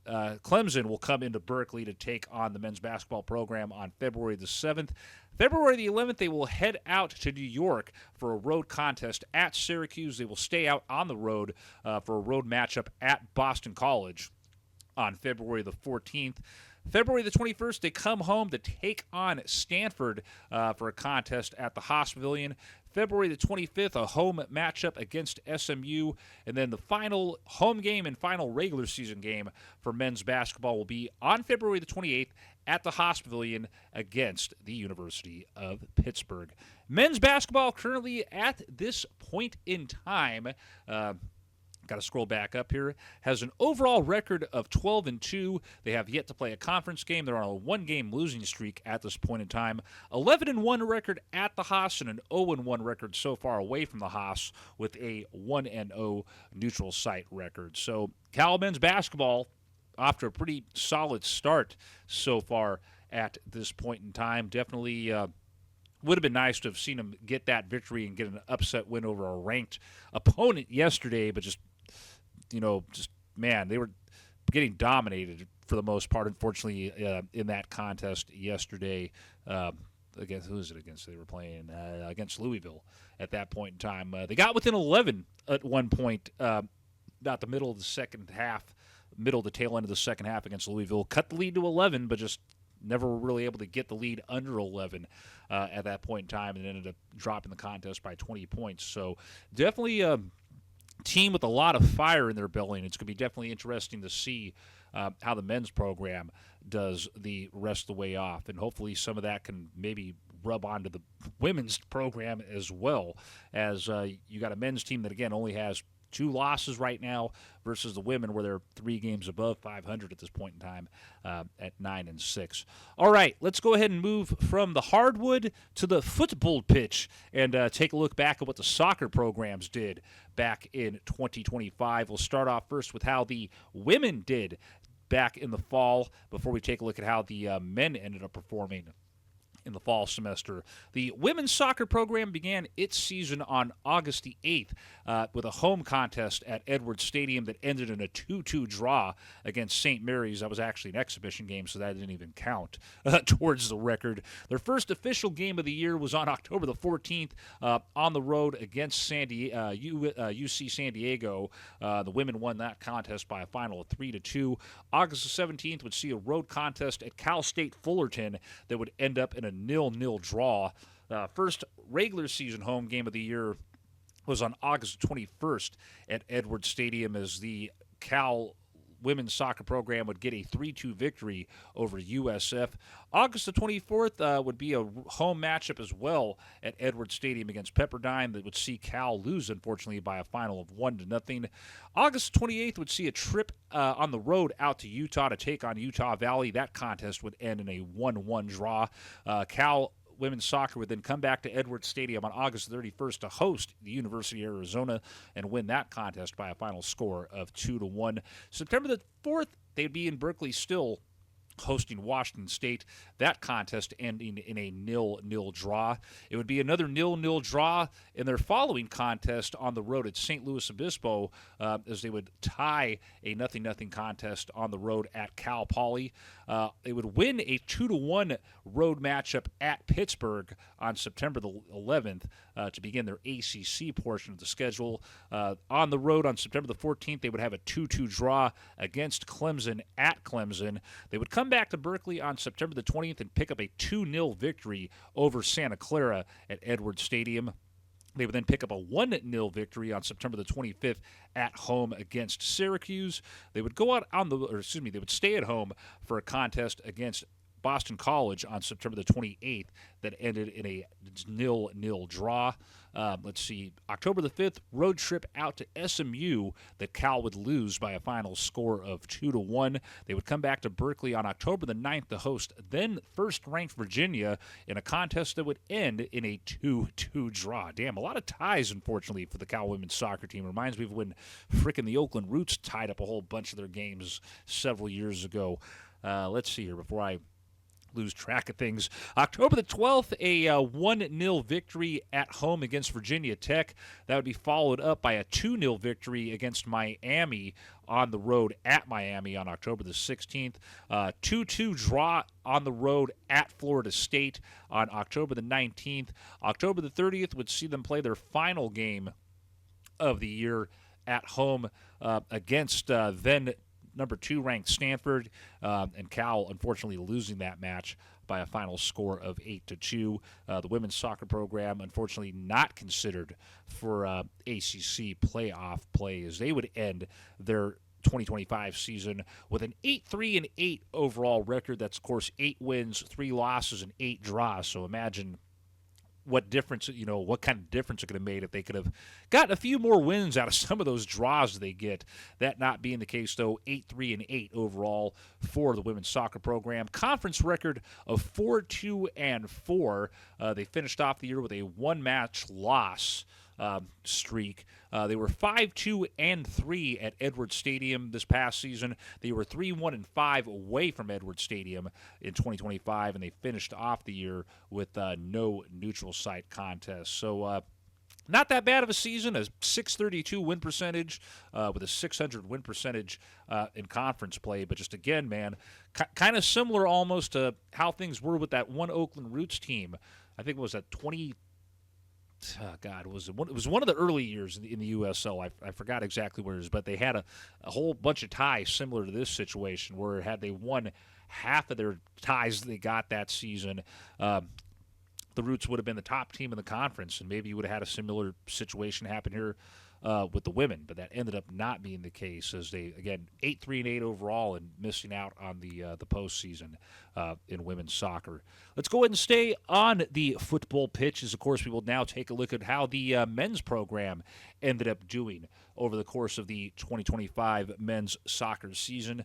Clemson will come into Berkeley to take on the men's basketball program on February the 7th. February the 11th, they will head out to New York for a road contest at Syracuse. They will stay out on the road for a road matchup at Boston College on February the 14th. February the 21st, they come home to take on Stanford for a contest at the Haas Pavilion. February the 25th, a home matchup against SMU. And then the final home game and final regular season game for men's basketball will be on February the 28th at the Haas Pavilion against the University of Pittsburgh. Men's basketball currently at this point in time, got to scroll back up here, has an overall record of 12-2. They have yet to play a conference game. They're on a one-game losing streak at this point in time. 11-1 record at the Haas and an 0-1 record so far away from the Haas with a 1-0 neutral site record. So Cal men's basketball off to a pretty solid start so far at this point in time. Definitely would have been nice to have seen them get that victory and get an upset win over a ranked opponent yesterday, but just man, they were getting dominated for the most part, unfortunately, in that contest yesterday. Against who is it against? They were playing against Louisville at that point in time. They got within 11 at one point, about the middle of the second half, middle to tail end of the second half against Louisville. Cut the lead to 11, but just never were really able to get the lead under 11 at that point in time, and ended up dropping the contest by 20 points. So definitely team with a lot of fire in their belly, and it's going to be definitely interesting to see how the men's program does the rest of the way off, and hopefully some of that can maybe rub onto the women's program as well, as you got a men's team that, again, only has 2 losses right now versus the women where they're 3 games above 500 at this point in time at 9-6. All right, let's go ahead and move from the hardwood to the football pitch and take a look back at what the soccer programs did back in 2025. We'll start off first with how the women did back in the fall before we take a look at how the men ended up performing in the fall semester. The women's soccer program began its season on August the 8th with a home contest at Edwards Stadium that ended in a 2-2 draw against St. Mary's. That was actually an exhibition game, so that didn't even count towards the record. Their first official game of the year was on October the 14th on the road against UC San Diego. The women won that contest by a final of 3-2. August the 17th would see a road contest at Cal State Fullerton that would end up in a 0-0 draw. First regular season home game of the year was on August 21st at Edwards Stadium, as the Cal women's soccer program would get a 3-2 victory over USF. August the 24th would be a home matchup as well at Edwards Stadium against Pepperdine that would see Cal lose, unfortunately, by a final of 1-0. August 28th would see a trip on the road out to Utah to take on Utah Valley. That contest would end in a 1-1 draw. Cal women's soccer would then come back to Edwards Stadium on August 31st to host the University of Arizona and win that contest by a final score of 2-1. September the 4th, they'd be in Berkeley still, hosting Washington State. That contest ending in a 0-0 draw. It would be another 0-0 draw in their following contest on the road at St. Louis Obispo, as they would tie a 0-0 contest on the road at Cal Poly. They would win a 2-1 road matchup at Pittsburgh on September the 11th to begin their ACC portion of the schedule. On the road on September the 14th, they would have a 2-2 draw against Clemson at Clemson. They would come back to Berkeley on September the 20th and pick up a 2-0 victory over Santa Clara at Edwards Stadium. They would then pick up a 1-0 victory on September the 25th at home against Syracuse. They would go out they would stay at home for a contest against Boston College on September the 28th that ended in a 0-0 draw. Let's see, October the 5th, road trip out to SMU that Cal would lose by a final score of 2-1. They would come back to Berkeley on October the 9th to host then first-ranked Virginia in a contest that would end in a 2-2 draw. Damn, a lot of ties, unfortunately, for the Cal women's soccer team. Reminds me of when frickin' the Oakland Roots tied up a whole bunch of their games several years ago. Let's see here before I lose track of things. October the 12th, a 1-0 victory at home against Virginia Tech. That would be followed up by a 2-0 victory against Miami on the road at Miami on October the 16th. 2-2 draw on the road at Florida State on October the 19th. October the 30th would see them play their final game of the year at home against then number 2 ranked Stanford, and Cal unfortunately losing that match by a final score of 8-2. The women's soccer program unfortunately not considered for ACC playoff play, as they would end their 2025 season with an 8-3-8 overall record. That's of course 8 wins, 3 losses, and 8 draws. So imagine what difference, what kind of difference it could have made if they could have gotten a few more wins out of some of those draws they get. That not being the case, though, 8-3-8 overall for the women's soccer program. Conference record of 4-2-4. They finished off the year with a 1-match loss streak. They were 5-2-3 at Edwards Stadium this past season. They were 3-1-5 away from Edwards Stadium in 2025, and they finished off the year with no neutral site contests. So not that bad of a season, a 632 win percentage with a 600 win percentage in conference play. But just again, man, kind of similar almost to how things were with that one Oakland Roots team. I think it was at 20. It was one of the early years in the USL. I forgot exactly where it is, but they had a whole bunch of ties similar to this situation, where had they won half of their ties they got that season, the Roots would have been the top team in the conference, and maybe you would have had a similar situation happen here with the women, but that ended up not being the case, as they, again, 8-3-8 overall and missing out on the postseason in women's soccer. Let's go ahead and stay on the football pitch, as, of course, we will now take a look at how the men's program ended up doing over the course of the 2025 men's soccer season.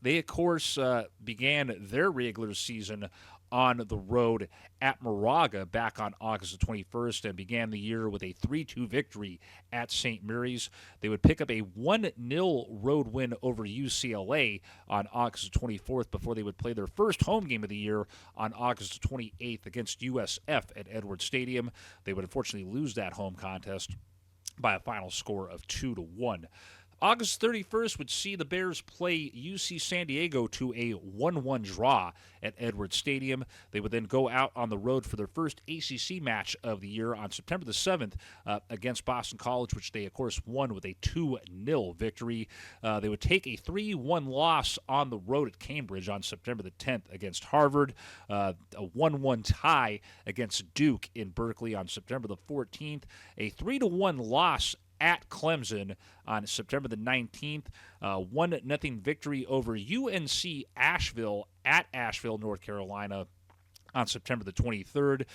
They, of course, began their regular season on the road at Moraga back on August the 21st and began the year with a 3-2 victory at St. Mary's. They would pick up a 1-0 road win over UCLA on August the 24th before they would play their first home game of the year on August the 28th against USF at Edwards Stadium. They would unfortunately lose that home contest by a final score of 2-1. August 31st would see the Bears play UC San Diego to a 1-1 draw at Edwards Stadium. They would then go out on the road for their first ACC match of the year on September the 7th against Boston College, which they, of course, won with a 2-0 victory. They would take a 3-1 loss on the road at Cambridge on September the 10th against Harvard, a 1-1 tie against Duke in Berkeley on September the 14th, a 3-1 loss at Clemson on September the 19th, 1-0 victory over UNC Asheville at Asheville, North Carolina on September the 23rd.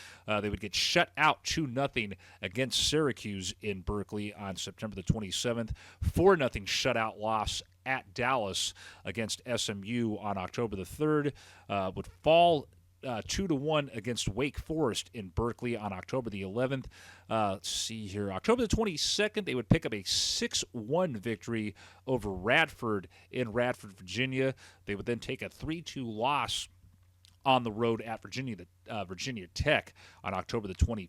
They would get shut out 2-0 against Syracuse in Berkeley on September the 27th, 4-0 shutout loss at Dallas against SMU on October the 3rd, would fall 2-1 against Wake Forest in Berkeley on October the 11th. Let's see here. October the 22nd, they would pick up a 6-1 victory over Radford in Radford, Virginia. They would then take a 3-2 loss on the road at Virginia Tech on October the 26th.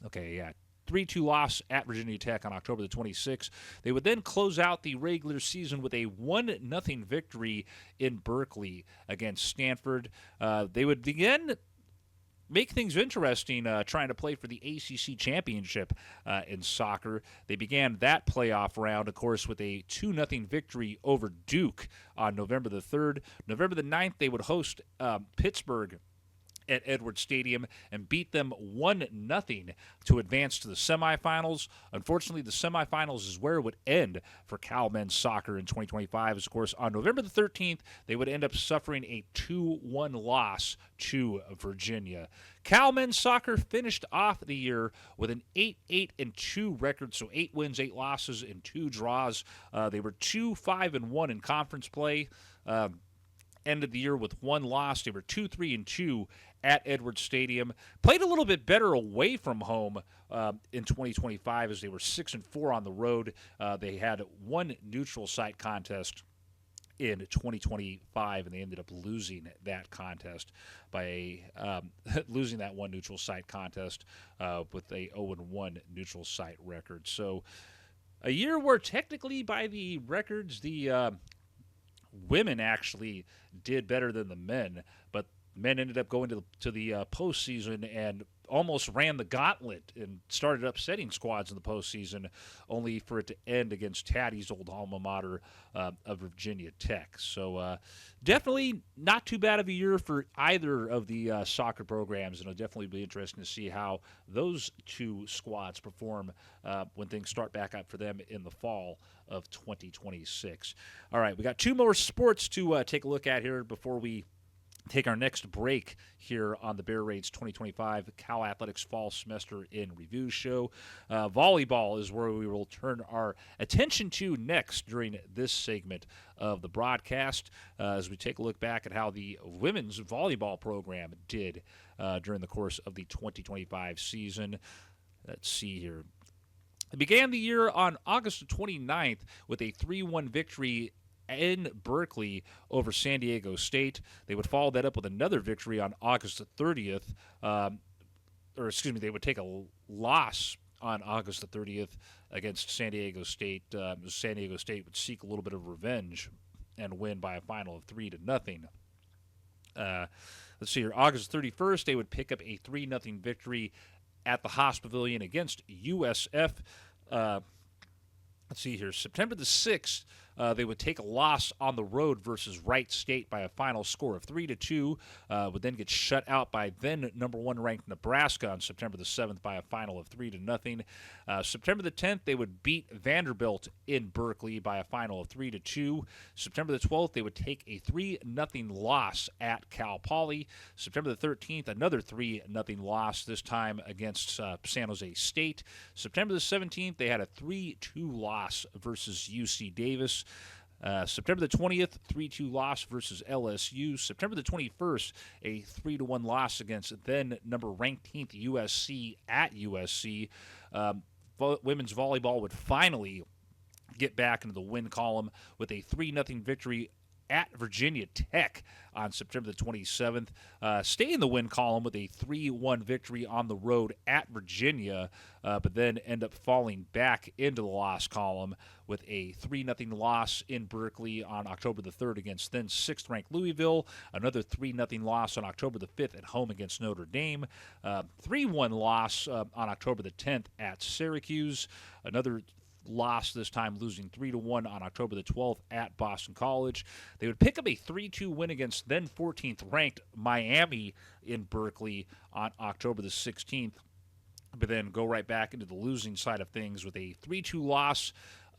Okay, yeah. 3-2 loss at Virginia Tech on October the 26th. They would then close out the regular season with a 1-0 victory in Berkeley against Stanford. They would begin make things interesting trying to play for the ACC championship in soccer. They began that playoff round, of course, with a 2-0 victory over Duke on November the 3rd. November the 9th, they would host Pittsburgh at Edwards Stadium and beat them 1-0 to advance to the semifinals. Unfortunately, the semifinals is where it would end for Cal men's soccer in 2025. Of course, on November the 13th, they would end up suffering a 2-1 loss to Virginia. Cal men's soccer finished off the year with an 8-8-2 record, so 8 wins, 8 losses, and 2 draws. They were 2-5-1 in conference play. Ended the year with 1 loss. They were 2-3-2 at Edwards Stadium. Played a little bit better away from home in 2025 as they were 6-4 on the road. They had 1 neutral site contest in 2025, and they ended up losing that contest by losing that 1 neutral site contest with a 0-1 neutral site record. So a year where technically by the records, the women actually did better than the men, but men ended up going to the postseason and almost ran the gauntlet and started upsetting squads in the postseason, only for it to end against Taddy's old alma mater of Virginia Tech. So definitely not too bad of a year for either of the soccer programs, and it'll definitely be interesting to see how those 2 squads perform when things start back up for them in the fall of 2026. All right, we got 2 more sports to take a look at here before we take our next break here on the Bear Raids 2025 Cal Athletics Fall Semester in Review show. Volleyball is where we will turn our attention to next during this segment of the broadcast as we take a look back at how the women's volleyball program did during the course of the 2025 season. Let's see here. It began the year on August 29th with a 3-1 victory in Berkeley over San Diego State. They would follow that up with another victory on August 30th. They would take a loss on August 30th against San Diego State. San Diego State would seek a little bit of revenge and win by a final of 3-0. Let's see here. August 31st, they would pick up a 3-0 victory at the Haas Pavilion against USF. Let's see here. September the 6th, they would take a loss on the road versus Wright State by a final score of 3-2. Would then get shut out by then number 1 ranked Nebraska on September the 7th by a final of 3-0. September the 10th, they would beat Vanderbilt in Berkeley by a final of 3-2. September the 12th, they would take a 3-0 loss at Cal Poly. September the 13th, another 3-0 loss, this time against San Jose State. September the 17th, they had a 3-2 loss versus UC Davis. September the 20th, 3-2 loss versus LSU. September the 21st, a 3-1 loss against then number 19th USC at USC. Women's volleyball would finally get back into the win column with a 3-0 victory at Virginia Tech on September the 27th. Stay in the win column with a 3-1 victory on the road at Virginia, but then end up falling back into the loss column with a 3-0 loss in Berkeley on October the 3rd against then 6th-ranked Louisville, another 3-0 loss on October the 5th at home against Notre Dame, 3-1 loss on October the 10th at Syracuse, another loss, this time losing 3-1 on October the 12th at Boston College. They would pick up a 3-2 win against then 14th ranked Miami in Berkeley on October the 16th, but then go right back into the losing side of things with a 3-2 loss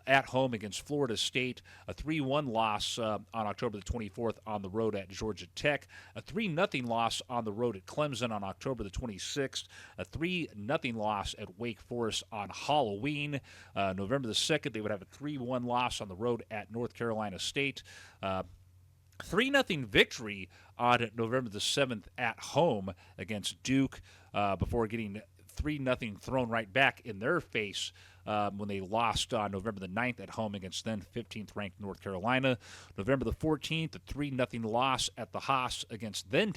at home against Florida State, a 3-1 loss on October the 24th on the road at Georgia Tech, a 3-0 loss on the road at Clemson on October the 26th, a 3-0 loss at Wake Forest on Halloween. November the 2nd, they would have a 3-1 loss on the road at North Carolina State. 3-0 victory on November the 7th at home against Duke before getting 3-0 thrown right back in their face when they lost on November the 9th at home against then 15th-ranked North Carolina. November the 14th, a 3-0 loss at the Haas against then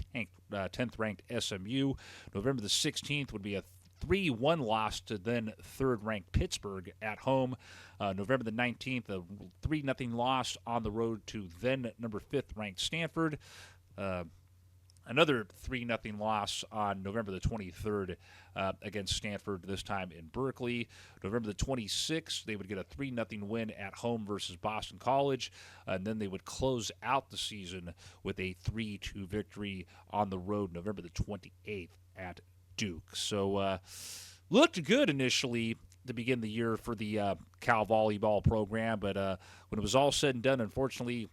10th-ranked SMU. November the 16th would be a 3-1 loss to then 3rd-ranked Pittsburgh at home. November the 19th, a 3-0 loss on the road to then number 5th-ranked Stanford. Another 3-0 loss on November the 23rd against Stanford, this time in Berkeley. November the 26th, they would get a 3-0 win at home versus Boston College, and then they would close out the season with a 3-2 victory on the road November the 28th at Duke. So looked good initially to begin the year for the Cal volleyball program, but when it was all said and done, unfortunately,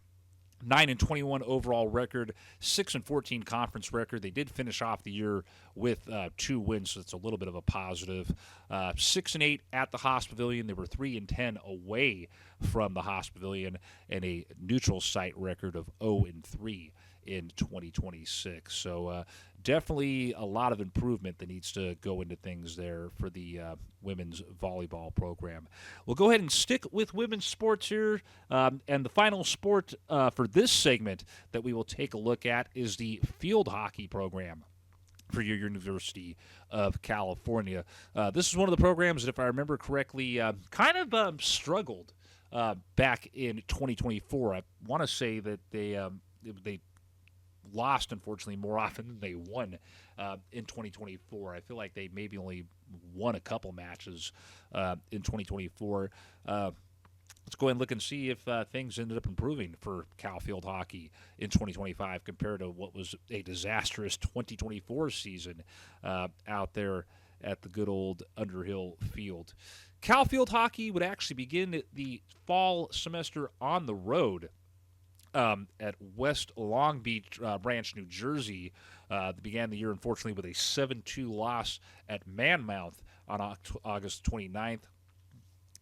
9-21 overall record, 6-14 conference record. They did finish off the year with 2 wins, so it's a little bit of a positive. 6-8 at the Haas Pavilion. They were 3-10 away from the Haas Pavilion, and a neutral site record of 0-3 in 2026. So definitely a lot of improvement that needs to go into things there for the women's volleyball program. We'll go ahead and stick with women's sports here. And the final sport for this segment that we will take a look at is the field hockey program for your University of California. This is one of the programs that, if I remember correctly, kind of struggled back in 2024. I want to say that they lost, unfortunately, more often than they won in 2024. I feel like they maybe only won a couple matches in 2024. Let's go ahead and look and see if things ended up improving for Cal field hockey in 2025 compared to what was a disastrous 2024 season out there at the good old Underhill Field. Cal field hockey would actually begin the fall semester on the road at West Long Beach Branch, New Jersey. They began the year, unfortunately, with a 7-2 loss at Manmouth on August 29th.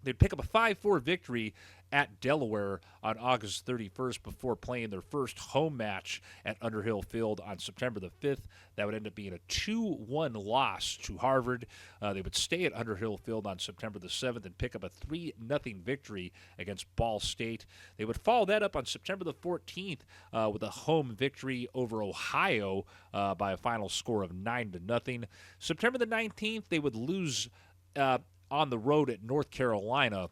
They'd pick up a 5-4 victory at Delaware on August 31st before playing their first home match at Underhill Field on September the 5th. That would end up being a 2-1 loss to Harvard. They would stay at Underhill Field on September the 7th and pick up a 3-0 victory against Ball State. They would follow that up on September the 14th with a home victory over Ohio by a final score of 9-0. September the 19th, they would lose on the road at North Carolina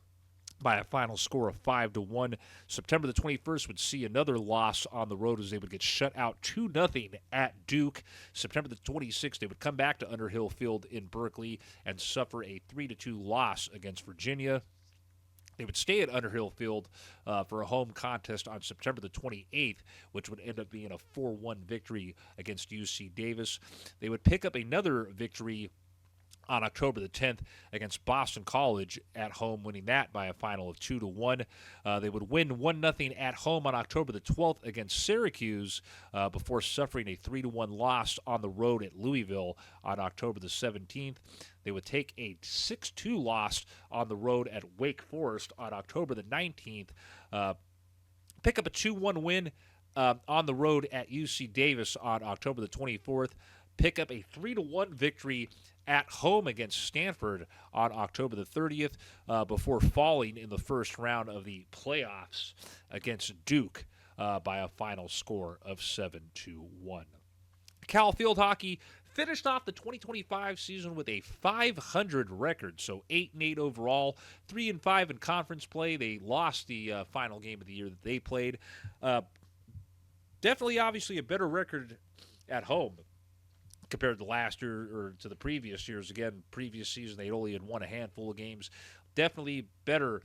by a final score of 5-1. September the 21st would see another loss on the road as they would get shut out 2-0 at Duke. September the 26th, they would come back to Underhill Field in Berkeley and suffer a 3-2 loss against Virginia. They would stay at Underhill Field for a home contest on September the 28th, which would end up being a 4-1 victory against UC Davis. They would pick up another victory on October the 10th against Boston College at home, winning that by a final of 2-1. They would win 1-0 at home on October the 12th against Syracuse before suffering a 3-1 loss on the road at Louisville on October the 17th. They would take a 6-2 loss on the road at Wake Forest on October the 19th, pick up a 2-1 win on the road at UC Davis on October the 24th, pick up a 3-1 victory at home against Stanford on October the 30th before falling in the first round of the playoffs against Duke by a final score of 7-1. Cal field hockey finished off the 2025 season with a 500 record, so 8-8 overall, 3-5 in conference play. They lost the final game of the year that they played. Definitely, obviously, a better record at home compared to last year or to the previous years. Again, previous season they only had won a handful of games. Definitely better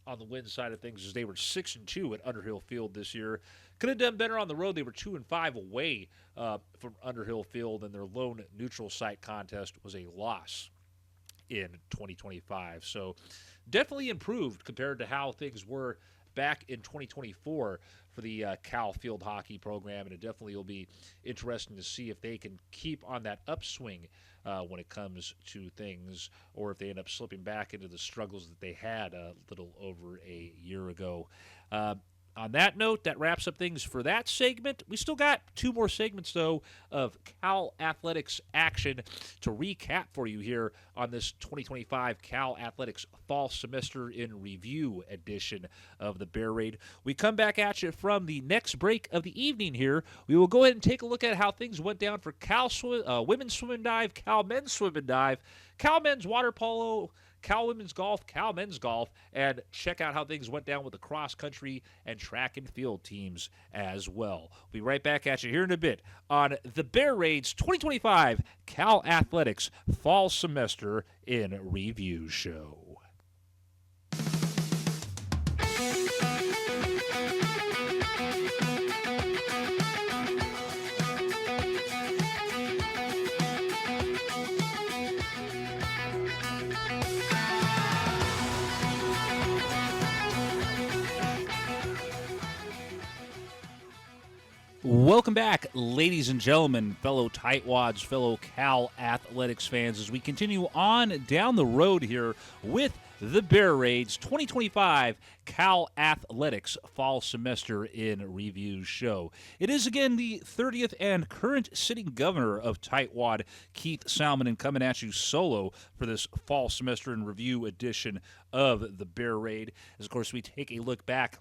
on the win side of things as they were 6-2 at Underhill Field this year. Could have done better on the road. They were 2-5 away from Underhill Field, and their lone neutral site contest was a loss in 2025. So definitely improved compared to how things were back in 2024 for the Cal field hockey program, and it definitely will be interesting to see if they can keep on that upswing when it comes to things, or if they end up slipping back into the struggles that they had a little over a year ago. On that note, that wraps up things for that segment. We still got 2 more segments, though, of Cal Athletics action to recap for you here on this 2025 Cal Athletics Fall Semester in Review edition of the Bear Raid. We come back at you from the next break of the evening here. We will go ahead and take a look at how things went down for Cal women's swim and dive, Cal men's swim and dive, Cal men's water polo, Cal Women's Golf, Cal Men's Golf, and check out how things went down with the cross country and track and field teams as well. We'll be right back at you here in a bit on the Bear Raids 2025 Cal Athletics Fall Semester in Review Show. Welcome back, ladies and gentlemen, fellow Tightwads, fellow Cal Athletics fans, as we continue on down the road here with the Bear Raids 2025 Cal Athletics Fall Semester in Review Show. It is again the 30th and current sitting governor of Tightwad, Keith Salminen, coming at you solo for this Fall Semester in Review edition of the Bear Raid. As, of course, we take a look back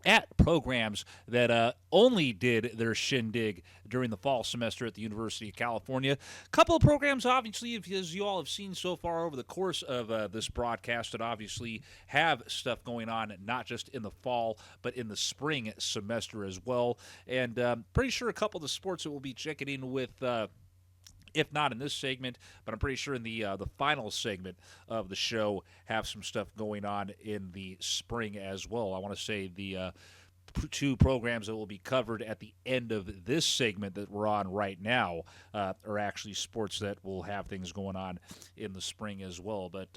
at programs that only did their shindig during the fall semester at the University of California. A couple of programs, obviously, as you all have seen so far over the course of this broadcast, that obviously have stuff going on, not just in the fall, but in the spring semester as well. And pretty sure a couple of the sports that we'll be checking in with if not in this segment, but I'm pretty sure in the final segment of the show have some stuff going on in the spring as well. I want to say the two programs that will be covered at the end of this segment that we're on right now are actually sports that will have things going on in the spring as well. But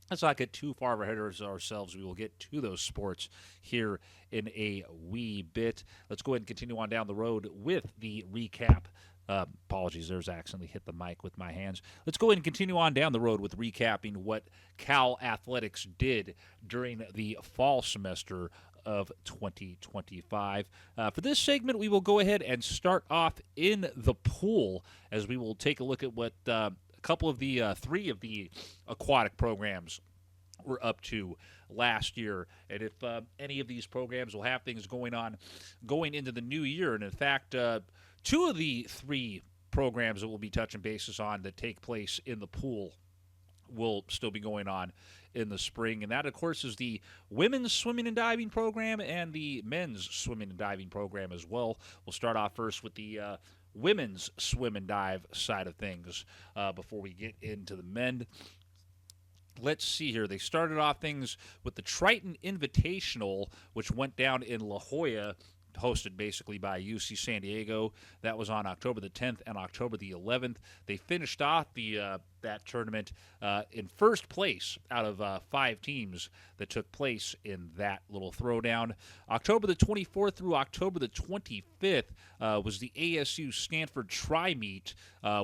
let's not get too far ahead of ourselves. We will get to those sports here in a wee bit. Let's go ahead and continue on down the road with the recap. Apologies, there's accidentally hit the mic with my hands. Let's go ahead and continue on down the road with recapping what Cal Athletics did during the fall semester of 2025. For this segment, we will go ahead and start off in the pool as we will take a look at what a couple of the three of the aquatic programs were up to last year, and if any of these programs will have things going on going into the new year. And in fact, two of the three programs that we'll be touching bases on that take place in the pool will still be going on in the spring. And that, of course, is the women's swimming and diving program and the men's swimming and diving program as well. We'll start off first with the women's swim and dive side of things before we get into the men. Let's see here. They started off things with the Triton Invitational, which went down in La Jolla, hosted basically by UC San Diego. That was on October the 10th and October the 11th. They finished off that tournament in first place out of 5 teams that took place in that little throwdown. October the 24th through October the 25th was the ASU Stanford Tri-Meet,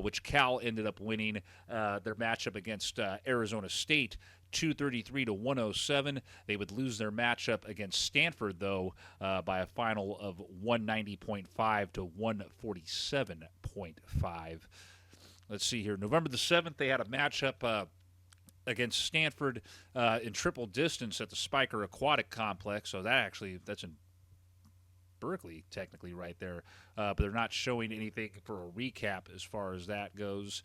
which Cal ended up winning their matchup against Arizona State, 233 to 107. They would lose their matchup against Stanford, though, by a final of 190.5 to 147.5. Let's see here. November the 7th, they had a matchup against Stanford in triple distance at the Spiker Aquatic Complex. So that's in Berkeley, technically, right there. But they're not showing anything for a recap as far as that goes.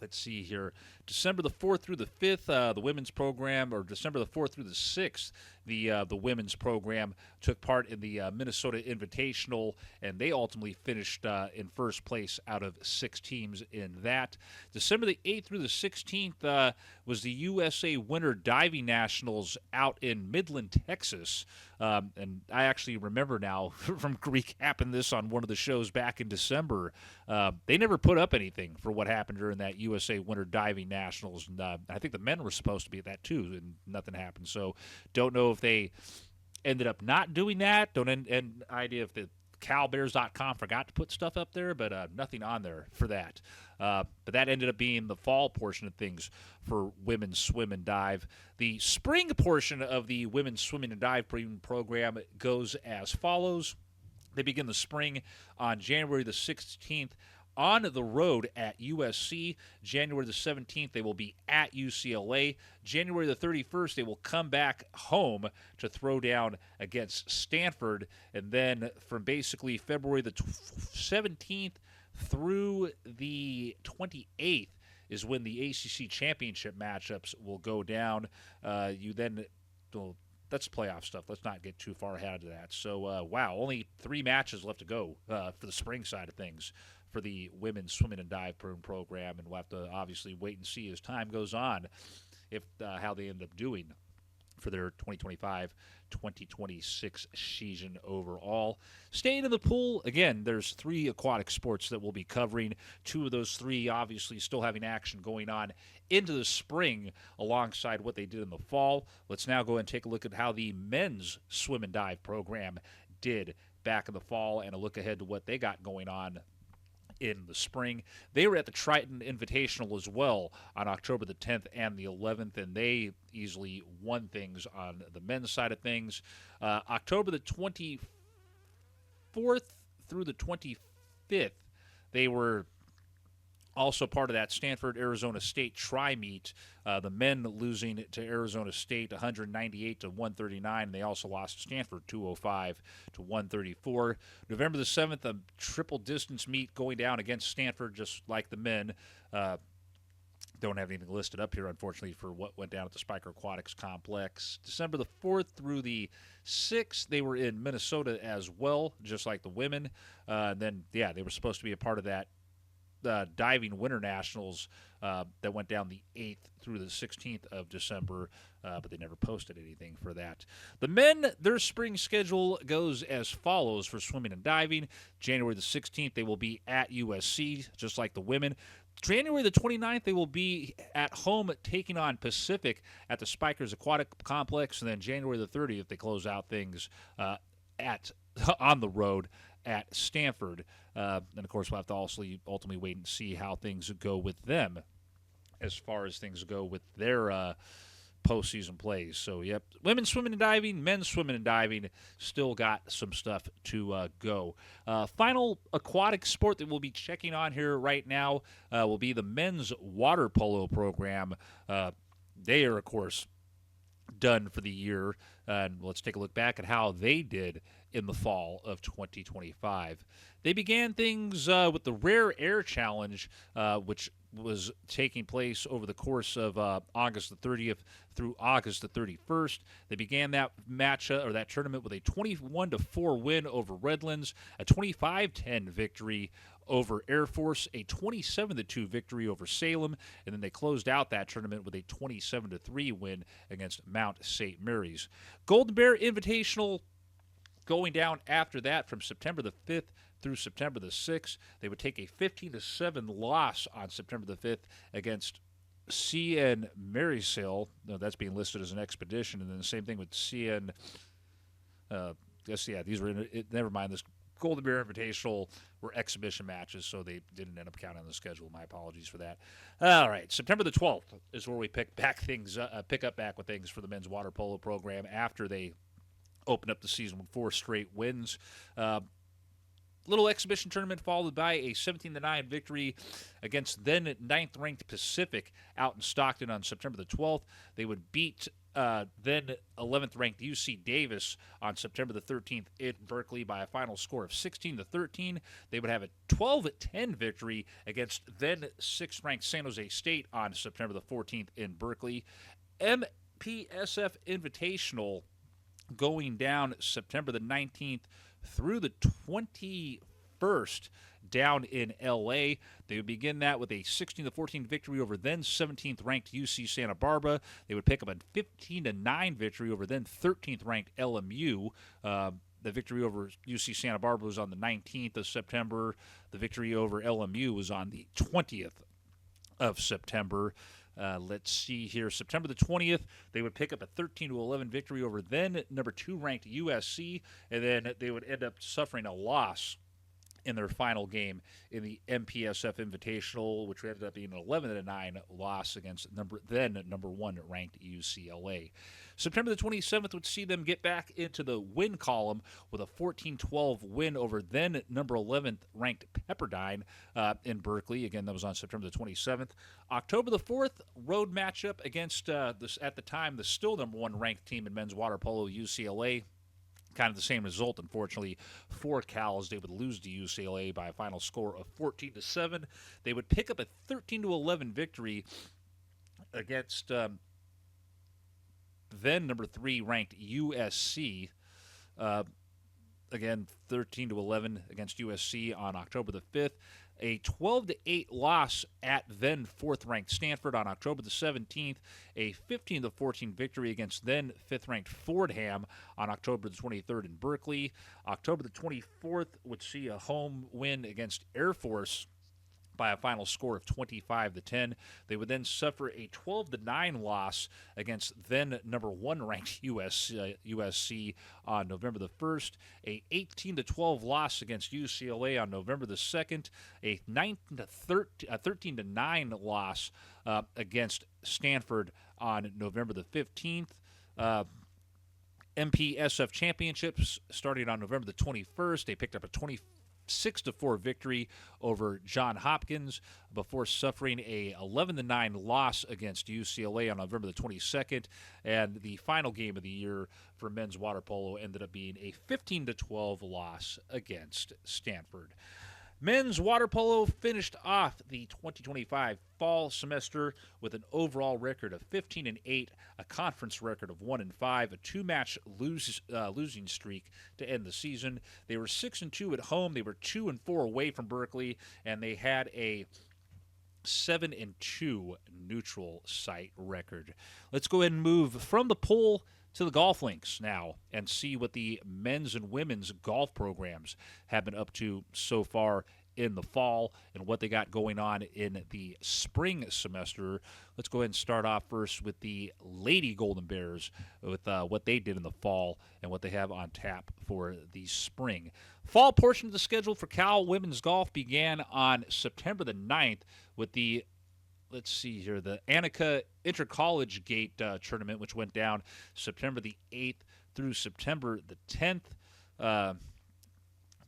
Let's see here. December the 4th through the 5th, the women's program, or December the 4th through the 6th, the women's program took part in the Minnesota Invitational, and they ultimately finished in first place out of 6 teams in that. December the 8th through the 16th was the USA Winter Diving Nationals out in Midland, Texas. And I actually remember now from recapping this on one of the shows back in December, they never put up anything for what happened during that USA Winter Diving Nationals. And I think the men were supposed to be at that too, and nothing happened. So don't know if they ended up not doing that. Don't any idea if the CalBears.com forgot to put stuff up there, but nothing on there for that. But that ended up being the fall portion of things for women's swim and dive. The spring portion of the women's swimming and dive program goes as follows. They begin the spring on January the 16th on the road at USC. January the 17th, they will be at UCLA. January the 31st, they will come back home to throw down against Stanford. And then from basically February the 17th through the 28th is when the ACC championship matchups will go down. You then, well, that's playoff stuff. Let's not get too far ahead of that. So, wow, only 3 matches left to go for the spring side of things for the women's swimming and dive program, and we'll have to obviously wait and see as time goes on if how they end up doing for their 2025-2026 season overall. Staying in the pool, again, there's 3 aquatic sports that we'll be covering. 2 of those 3 obviously still having action going on into the spring alongside what they did in the fall. Let's now go and take a look at how the men's swim and dive program did back in the fall and a look ahead to what they got going on in the spring. They were at the Triton Invitational as well on October the 10th and the 11th, and they easily won things on the men's side of things. October the 24th through the 25th, they were also part of that Stanford-Arizona State tri-meet, the men losing to Arizona State 198-139. They also lost to Stanford 205-134. November the 7th, a triple distance meet going down against Stanford, just like the men. Don't have anything listed up here, unfortunately, for what went down at the Spiker Aquatics Complex. December the 4th through the 6th, they were in Minnesota as well, just like the women. Then, yeah, they were supposed to be a part of that diving winter nationals that went down the 8th through the 16th of December, but they never posted anything for that. The men, their spring schedule goes as follows for swimming and diving. January the 16th, they will be at USC, just like the women. January the 29th, they will be at home taking on Pacific at the Spikers Aquatic Complex, and then January the 30th, they close out things on the road at Stanford. And, of course, we'll have to also ultimately wait and see how things go with them as far as things go with their postseason plays. So, yep, women's swimming and diving, men's swimming and diving, still got some stuff to go. Final aquatic sport that we'll be checking on here right now will be the men's water polo program. They are, of course, done for the year. And let's take a look back at how they did in the fall of 2025. They began things with the Rare Air Challenge, which was taking place over the course of August the 30th through August the 31st. They began that match or that tournament with a 21-4 win over Redlands, a 25-10 victory over Air Force, a 27-2 victory over Salem, and then they closed out that tournament with a 27-3 win against Mount St. Mary's. Golden Bear Invitational going down after that from September the 5th through September the 6th. They would take a 15-7 loss on September the 5th against CN Marysill. No, that's being listed as an expedition, and then the same thing with CN. These were never mind. This Golden Bear Invitational were exhibition matches, so they didn't end up counting on the schedule. My apologies for that. All right, September the 12th is where we pick up back with things for the men's water polo program after they opened up the season with 4 straight wins. Little exhibition tournament followed by a 17-9 victory against then 9th-ranked Pacific out in Stockton on September the 12th. They would beat then 11th-ranked UC Davis on September the 13th in Berkeley by a final score of 16-13. They would have a 12-10 victory against then 6th-ranked San Jose State on September the 14th in Berkeley. MPSF Invitational going down September the 19th through the 21st down in L.A. They would begin that with a 16-14 victory over then 17th-ranked UC Santa Barbara. They would pick up a 15-9 victory over then 13th-ranked LMU. The victory over UC Santa Barbara was on the 19th of September. The victory over LMU was on the 20th of September. Let's see here. September the 20th, they would pick up a 13-11 victory over then number 2-ranked USC, and then they would end up suffering a loss in their final game in the MPSF Invitational, which ended up being an 11-9 loss against number 1-ranked UCLA. September the 27th would see them get back into the win column with a 14-12 win over then number 11th-ranked Pepperdine in Berkeley. Again, that was on September the 27th. October the 4th, road matchup against, at the time, the still number 1 ranked team in men's water polo, UCLA. kind of the same result, unfortunately, for Cal, as they would lose to UCLA by a final score of 14-7. They would pick up a 13-11 victory against then number 3 ranked USC. Again, 13-11 against USC on October the 5th. A 12-8 loss at then 4th-ranked Stanford on October the 17th. A 15-14 victory against then 5th-ranked Fordham on October the 23rd in Berkeley. October the 24th would see a home win against Air Force by a final score of 25-10. They would then suffer a 12-9 loss against then number 1 ranked USC on November the 1st, a 18-12 loss against UCLA on November the 2nd, a 13-9 loss against Stanford on November the 15th. MPSF championships starting on November the 21st. They picked up a 6-4 victory over John Hopkins before suffering a 11-9 loss against UCLA on November the 22nd. And the final game of the year for men's water polo ended up being a 15-12 loss against Stanford. Men's water polo finished off the 2025 fall semester with an overall record of 15-8, a conference record of 1-5, a 2-match losing streak to end the season. They were 6-2 at home. They were 2-4 away from Berkeley, and they had a 7-2 neutral site record. Let's go ahead and move from the pool to the golf links now and see what the men's and women's golf programs have been up to so far in the fall and what they got going on in the spring semester. Let's go ahead and start off first with the Lady Golden Bears with what they did in the fall and what they have on tap for the spring. Fall portion of the schedule for Cal women's golf began on September the 9th with the let's see here, the Annika Intercollege Gate tournament, which went down September the 8th through September the 10th.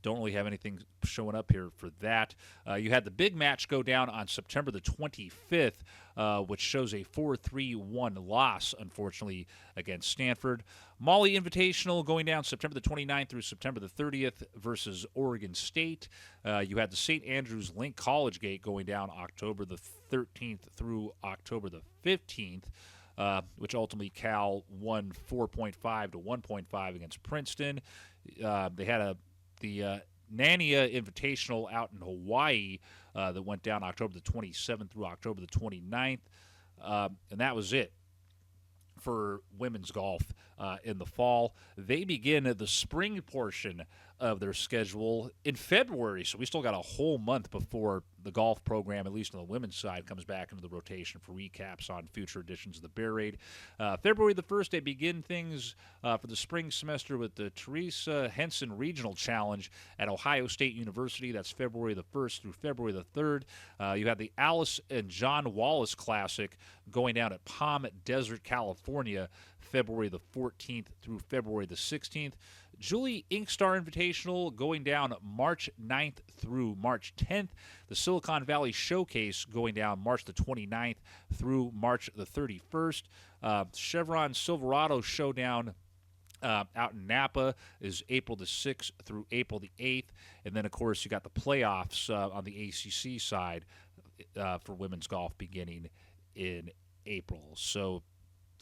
Don't really have anything showing up here for that. You had the big match go down on September the 25th, which shows a 4-3-1 loss, unfortunately, against Stanford. Molly Invitational going down September the 29th through September the 30th versus Oregon State. You had the St. Andrews Link College Gate going down October the 13th through October the 15th. Which ultimately Cal won 4.5 to 1.5 against Princeton. They had the Nania Invitational out in Hawaii that went down October the 27th through October the 29th. And that was it for women's golf in the fall. They begin the spring portion of their schedule in February, so we still got a whole month before the golf program, at least on the women's side, comes back into the rotation for recaps on future editions of the Bear Raid. February the 1st, they begin things for the spring semester with the Teresa Henson Regional Challenge at Ohio State University. That's February the 1st through February the 3rd. You have the Alice and John Wallace Classic going down at Palm Desert, California, February the 14th through February the 16th. Julie Inkstar Invitational going down March 9th through March 10th. The Silicon Valley Showcase going down March the 29th through March the 31st. Chevron Silverado Showdown out in Napa is April the 6th through April the 8th. And then, of course, you got the playoffs on the ACC side for women's golf beginning in April. So,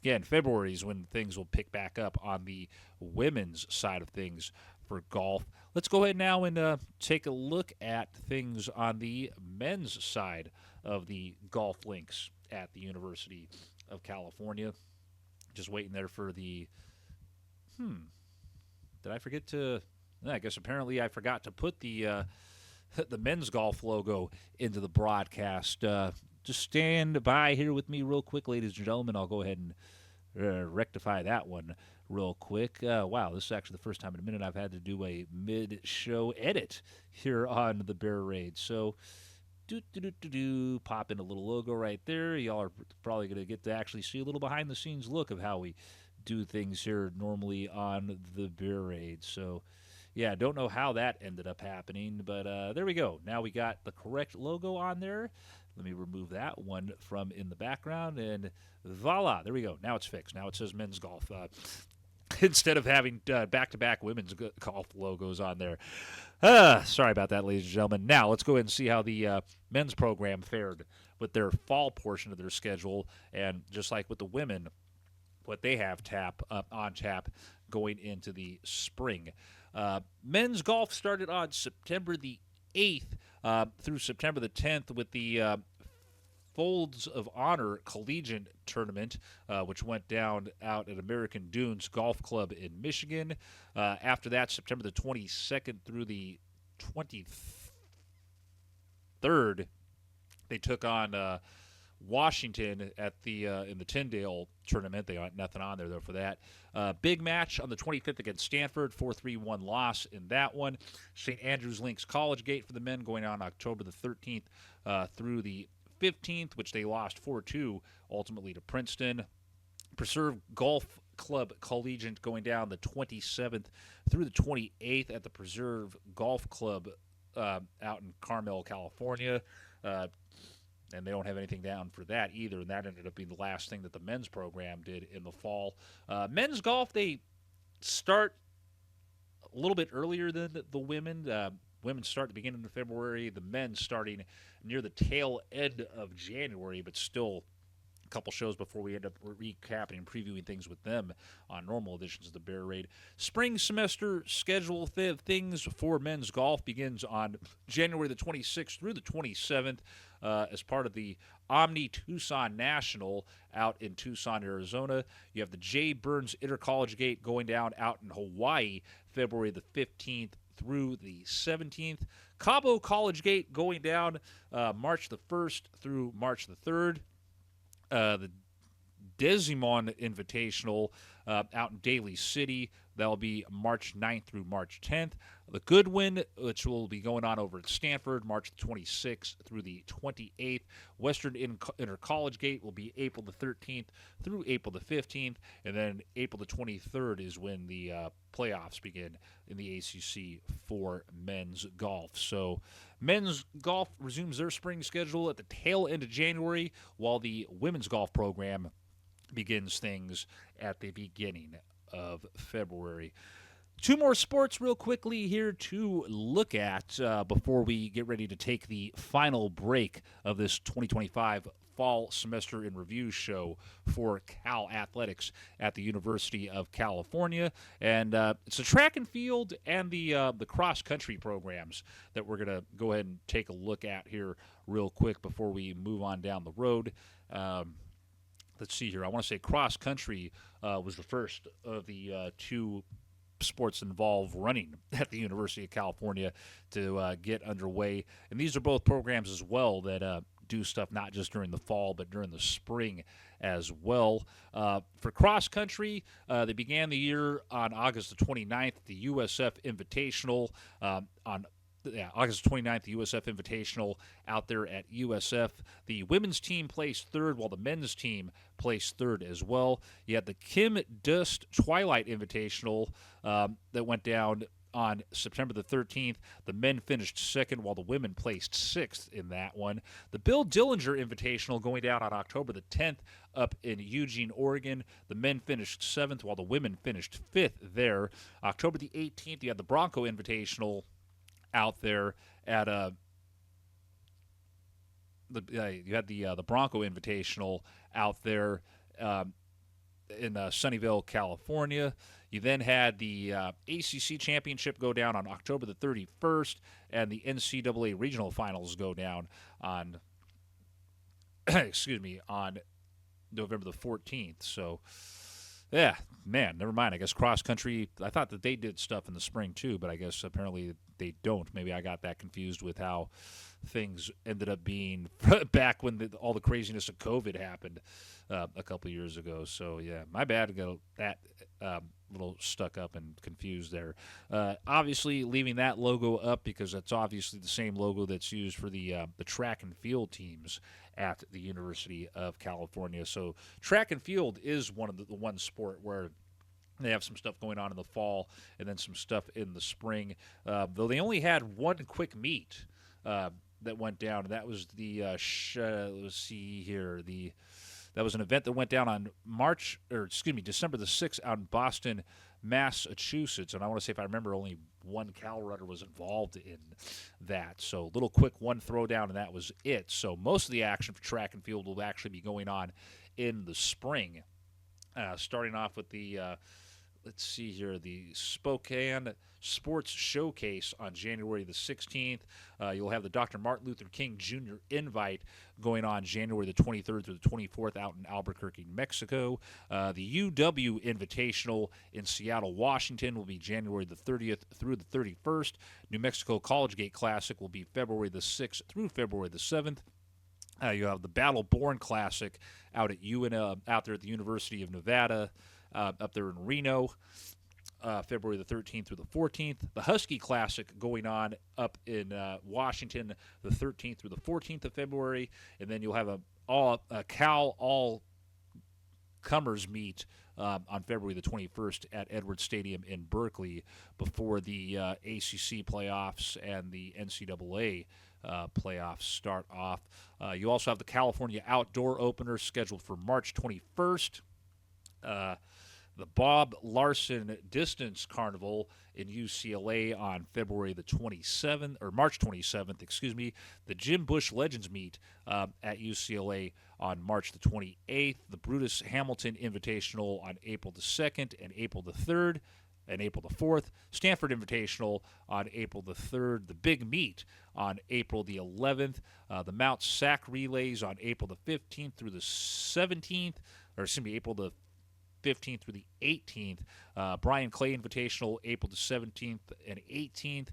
again, February is when things will pick back up on the women's side of things for golf. Let's go ahead now and take a look at things on the men's side of the golf links at the University of California. Just waiting there for the... Did I forget to... I guess apparently I forgot to put the men's golf logo into the broadcast. Just stand by here with me real quick, ladies and gentlemen. I'll go ahead and rectify that one real quick. Wow, this is actually the first time in a minute I've had to do a mid-show edit here on the Bear Raid. So, pop in a little logo right there. Y'all are probably going to get to actually see a little behind-the-scenes look of how we do things here normally on the Bear Raid. So, yeah, don't know how that ended up happening, but there we go. Now we got the correct logo on there. Let me remove that one from in the background, and voila, there we go. Now it's fixed. Now it says men's golf. instead of having back-to-back women's golf logos on there. Sorry about that, ladies and gentlemen. Now, let's go ahead and see how the men's program fared with their fall portion of their schedule. And just like with the women, what they have on tap going into the spring. Men's golf started on September the 8th through September the 10th with the Folds of Honor Collegiate Tournament, which went down out at American Dunes Golf Club in Michigan. After that, September the 22nd through the 23rd, they took on Washington at the in the Tyndale tournament. They got nothing on there though for that. Big match on the 25th against Stanford, 4-3-1 loss in that one. St. Andrews Links College Gate for the men going on October the 13th through the 15th, which they lost 4-2 ultimately to Princeton. Preserve Golf Club Collegiate going down the 27th through the 28th at the Preserve Golf Club out in Carmel, California. And they don't have anything down for that either, and that ended up being the last thing that the men's program did in the fall. Men's golf, they start a little bit earlier than the women. Women start at the beginning of February, the men starting near the tail end of January, but still a couple shows before we end up recapping and previewing things with them on normal editions of the Bear Raid. Spring semester schedule things for men's golf begins on January the 26th through the 27th as part of the Omni Tucson National out in Tucson, Arizona. You have the J. Burns Intercollege Gate going down out in Hawaii, February the 15th through the 17th. Cabo College Gate going down March the 1st through March the 3rd. The Desimon Invitational out in Daly City, that'll be March 9th through March 10th. The Goodwin, which will be going on over at Stanford, March the 26th through the 28th. Western Intercollege Gate will be April the 13th through April the 15th, and then April the 23rd is when the playoffs begin in the ACC for men's golf. So men's golf resumes their spring schedule at the tail end of January, while the women's golf program begins things at the beginning of February. Two more sports real quickly here to look at before we get ready to take the final break of this 2025 fall semester in review show for Cal Athletics at the University of California. And it's the track and field and the cross country programs that we're going to go ahead and take a look at here real quick before we move on down the road. Let's see here. I want to say cross country was the first of the two sports involve running at the University of California to get underway. And these are both programs as well that do stuff not just during the fall but during the spring as well. For cross country, they began the year on August the 29th, the USF Invitational August 29th, the USF Invitational out there at USF. The women's team placed third, while the men's team placed third as well. You had the Kim Dust Twilight Invitational that went down on September the 13th. The men finished second, while the women placed sixth in that one. The Bill Dillinger Invitational going down on October the 10th up in Eugene, Oregon. The men finished seventh, while the women finished fifth there. October the 18th, you had the Bronco Invitational out there at you had the Bronco Invitational out there in Sunnyvale, California. You then had the ACC Championship go down on October the 31st, and the NCAA Regional Finals go down on on November the 14th. So, yeah, man, never mind. I guess cross country, I thought that they did stuff in the spring too, but I guess apparently they don't. Maybe I got that confused with how things ended up being back when all the craziness of COVID happened a couple years ago. So, yeah, my bad to go that little stuck up and confused there. Obviously, leaving that logo up because that's obviously the same logo that's used for the track and field teams at the University of California. So track and field is one of the one sport where they have some stuff going on in the fall and then some stuff in the spring. Though they only had one quick meet that went down. That was the let's see here, the That was an event that went down on December the 6th out in Boston, Massachusetts. And I want to say, if I remember, only one Cal runner was involved in that. So a little quick one throwdown, and that was it. So most of the action for track and field will actually be going on in the spring. Starting off with the let's see here, the Spokane Sports Showcase on January the 16th. You'll have the Dr. Martin Luther King Jr. Invite going on January the 23rd through the 24th out in Albuquerque, Mexico. The UW Invitational in Seattle, Washington will be January the 30th through the 31st. New Mexico College Gate Classic will be February the 6th through February the 7th. You have the Battle Born Classic out there at the University of Nevada, up there in Reno, February the 13th through the 14th. The Husky Classic going on up in Washington, the 13th through the 14th of February, and then you'll have a Cal all-comers meet on February the 21st at Edwards Stadium in Berkeley before the ACC playoffs and the NCAA playoffs start off. You also have the California Outdoor Opener scheduled for March 21st. The Bob Larson Distance Carnival in UCLA on February the 27th, or March 27th, excuse me. The Jim Bush Legends Meet at UCLA on March the 28th. The Brutus Hamilton Invitational on April the 2nd and April the 3rd. And April the 4th, Stanford Invitational on April the 3rd, the Big Meet on April the 11th, the Mount Sac Relays on April the 15th through the 17th, or excuse me, April the 15th through the 18th, Brian Clay Invitational April the 17th and 18th,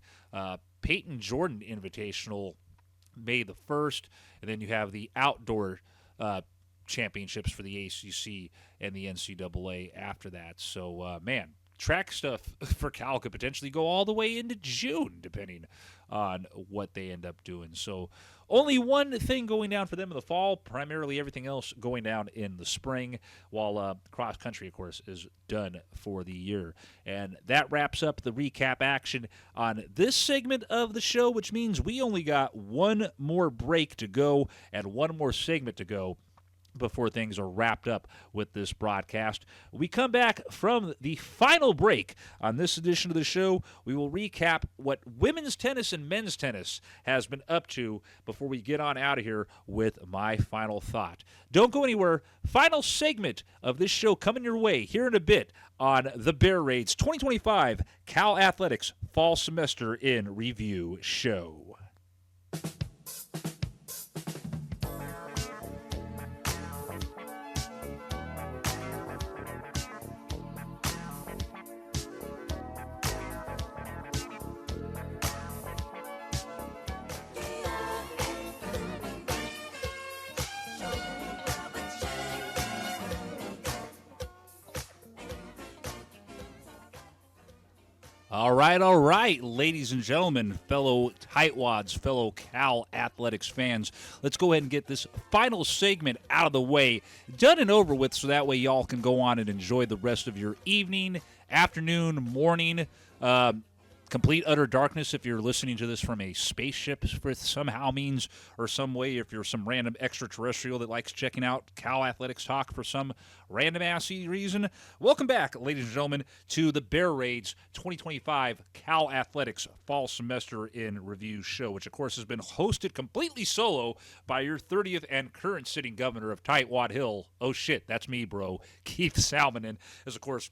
Peyton Jordan Invitational May the 1st, and then you have the outdoor championships for the ACC and the NCAA after that. So, man, track stuff for Cal could potentially go all the way into June, depending on what they end up doing. So only one thing going down for them in the fall, primarily everything else going down in the spring, while cross country, of course, is done for the year. And that wraps up the recap action on this segment of the show, which means we only got one more break to go and one more segment to go before things are wrapped up with this broadcast. We come back from the final break on this edition of the show. We will recap what women's tennis and men's tennis has been up to before we get on out of here with my final thought. Don't go anywhere. Final segment of this show coming your way here in a bit on the Bear Raids 2025 Cal Athletics Fall Semester in Review show. All right, ladies and gentlemen, fellow Tightwads, fellow Cal Athletics fans, let's go ahead and get this final segment out of the way, done and over with, so that way y'all can go on and enjoy the rest of your evening, afternoon, morning, complete utter darkness if you're listening to this from a spaceship for somehow means or some way, if you're some random extraterrestrial that likes checking out Cal Athletics Talk for some random ass reason. Welcome back, ladies and gentlemen, to the Bear Raids 2025 Cal Athletics Fall Semester in Review show, which of course has been hosted completely solo by your 30th and current sitting governor of Tightwad Hill. Oh shit, that's me, bro. Keith Salminen, as of course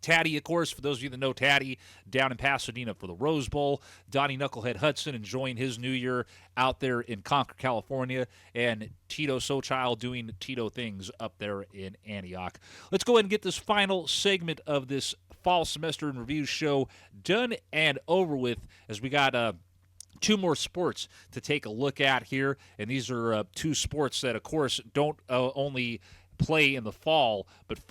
Taddy, of course, for those of you that know Taddy, down in Pasadena for the Rose Bowl. Donnie Knucklehead Hudson enjoying his new year out there in Concord, California. And Tito Sochild doing Tito things up there in Antioch. Let's go ahead and get this final segment of this Fall Semester in Review show done and over with, as we got two more sports to take a look at here. And these are two sports that, of course, don't only play in the fall, but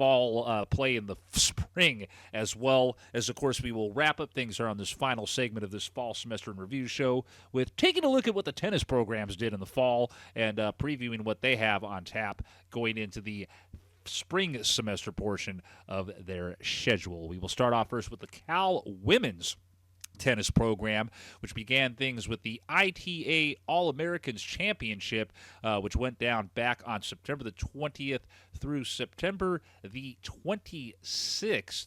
play in the spring as well. As, of course, we will wrap up things here on this final segment of this Fall Semester in Review show with taking a look at what the tennis programs did in the fall and previewing what they have on tap going into the spring semester portion of their schedule. We will start off first with the Cal women's tennis program, which began things with the ITA All-Americans Championship, which went down back on September the 20th through September the 26th.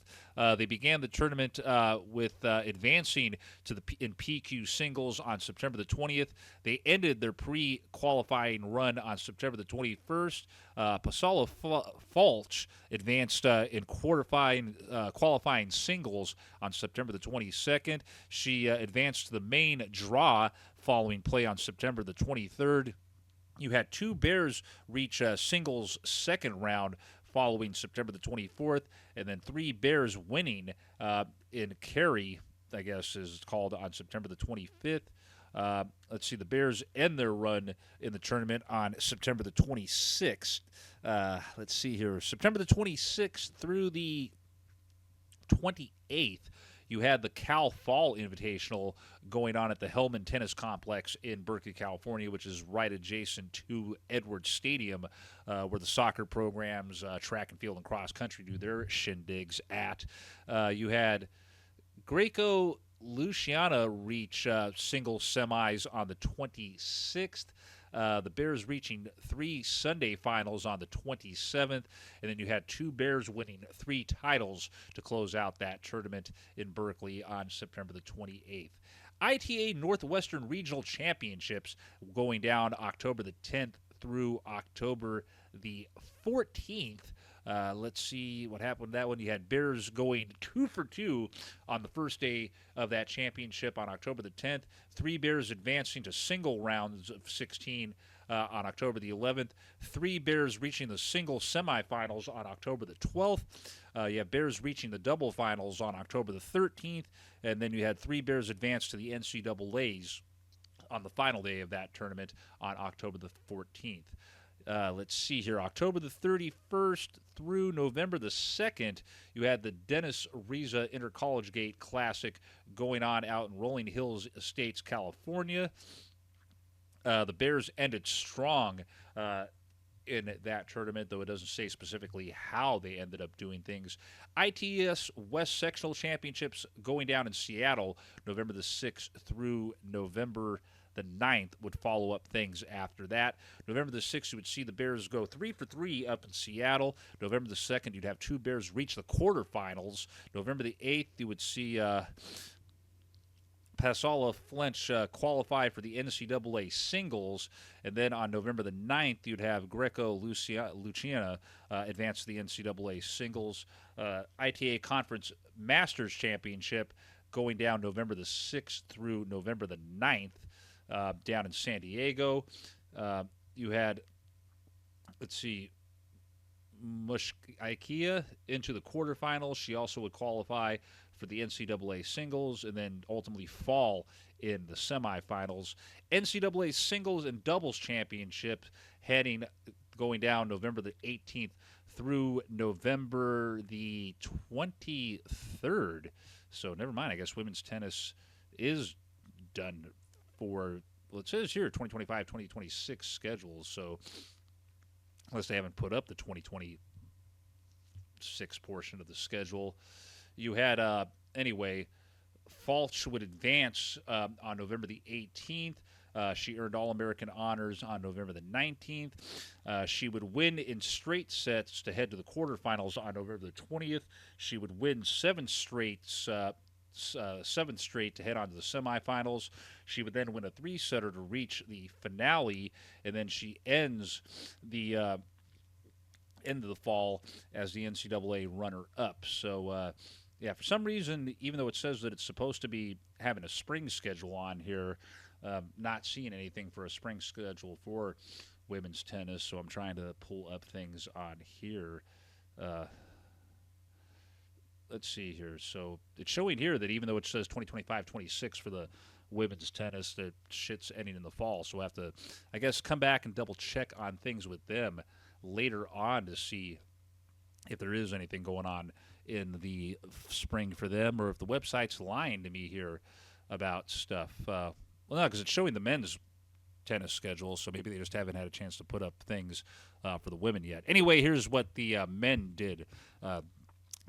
They began the tournament with advancing to in PQ singles on September the 20th. They ended their pre-qualifying run on September the 21st. Pasala Falch advanced in qualifying singles on September the 22nd. She advanced to the main draw following play on September the 23rd. You had two Bears reach singles second round following September the 24th, and then three Bears winning in Cary, I guess is called, on September the 25th. Let's see, the Bears end their run in the tournament on September the 26th. Let's see here. September the 26th through the 28th, you had the Cal Fall Invitational going on at the Hellman Tennis Complex in Berkeley, California, which is right adjacent to Edwards Stadium, where the soccer programs, track and field and cross country do their shindigs at. You had Greco Luciana reach single semis on the 26th. The Bears reaching three Sunday finals on the 27th, and then you had two Bears winning three titles to close out that tournament in Berkeley on September the 28th. ITA Northwestern Regional Championships going down October the 10th through October the 14th. Let's see what happened with that one. You had Bears going 2 for 2 on the first day of that championship on October the 10th. Three Bears advancing to single rounds of 16 on October the 11th. Three Bears reaching the single semifinals on October the 12th. You have Bears reaching the double finals on October the 13th. And then you had three Bears advance to the NCAAs on the final day of that tournament on October the 14th. Let's see here. October the 31st through November the 2nd, you had the Dennis Riza Intercollege Gate Classic going on out in Rolling Hills Estates, California. The Bears ended strong in that tournament, though it doesn't say specifically how they ended up doing things. ITS West Sectional Championships going down in Seattle, November the 6th through November the 9th would follow up things after that. November the 6th, you would see the Bears go 3 for 3 up in Seattle. November the 2nd, you'd have two Bears reach the quarterfinals. November the 8th, you would see Pasala Flench qualify for the NCAA singles. And then on November the 9th, you'd have Greco Luciana advance to the NCAA singles. ITA Conference Masters Championship going down November the 6th through November the 9th. Down in San Diego. You had, let's see, Mushkaikia into the quarterfinals. She also would qualify for the NCAA singles and then ultimately fall in the semifinals. NCAA singles and doubles championship going down November the 18th through November the 23rd. So never mind, I guess women's tennis is done for, well, it says here 2025-2026 schedules, so unless they haven't put up the 2026 portion of the schedule. You had, anyway, Falch would advance on November the 18th. She earned All-American honors on November the 19th. She would win in straight sets to head to the quarterfinals on November the 20th. She would win seventh straight to head on to the semifinals. She would then win a three-setter to reach the finale, and then she ends the end of the fall as the NCAA runner-up. So, yeah, for some reason, even though it says that it's supposed to be having a spring schedule on here, not seeing anything for a spring schedule for women's tennis, so I'm trying to pull up things on here. Let's see here. So it's showing here that even though it says 2025-26 for the women's tennis, that shit's ending in the fall. So we'll have to, I guess, come back and double check on things with them later on to see if there is anything going on in the spring for them, or if the website's lying to me here about stuff. Well, no, because it's showing the men's tennis schedule, so maybe they just haven't had a chance to put up things for the women yet. Anyway, here's what the men did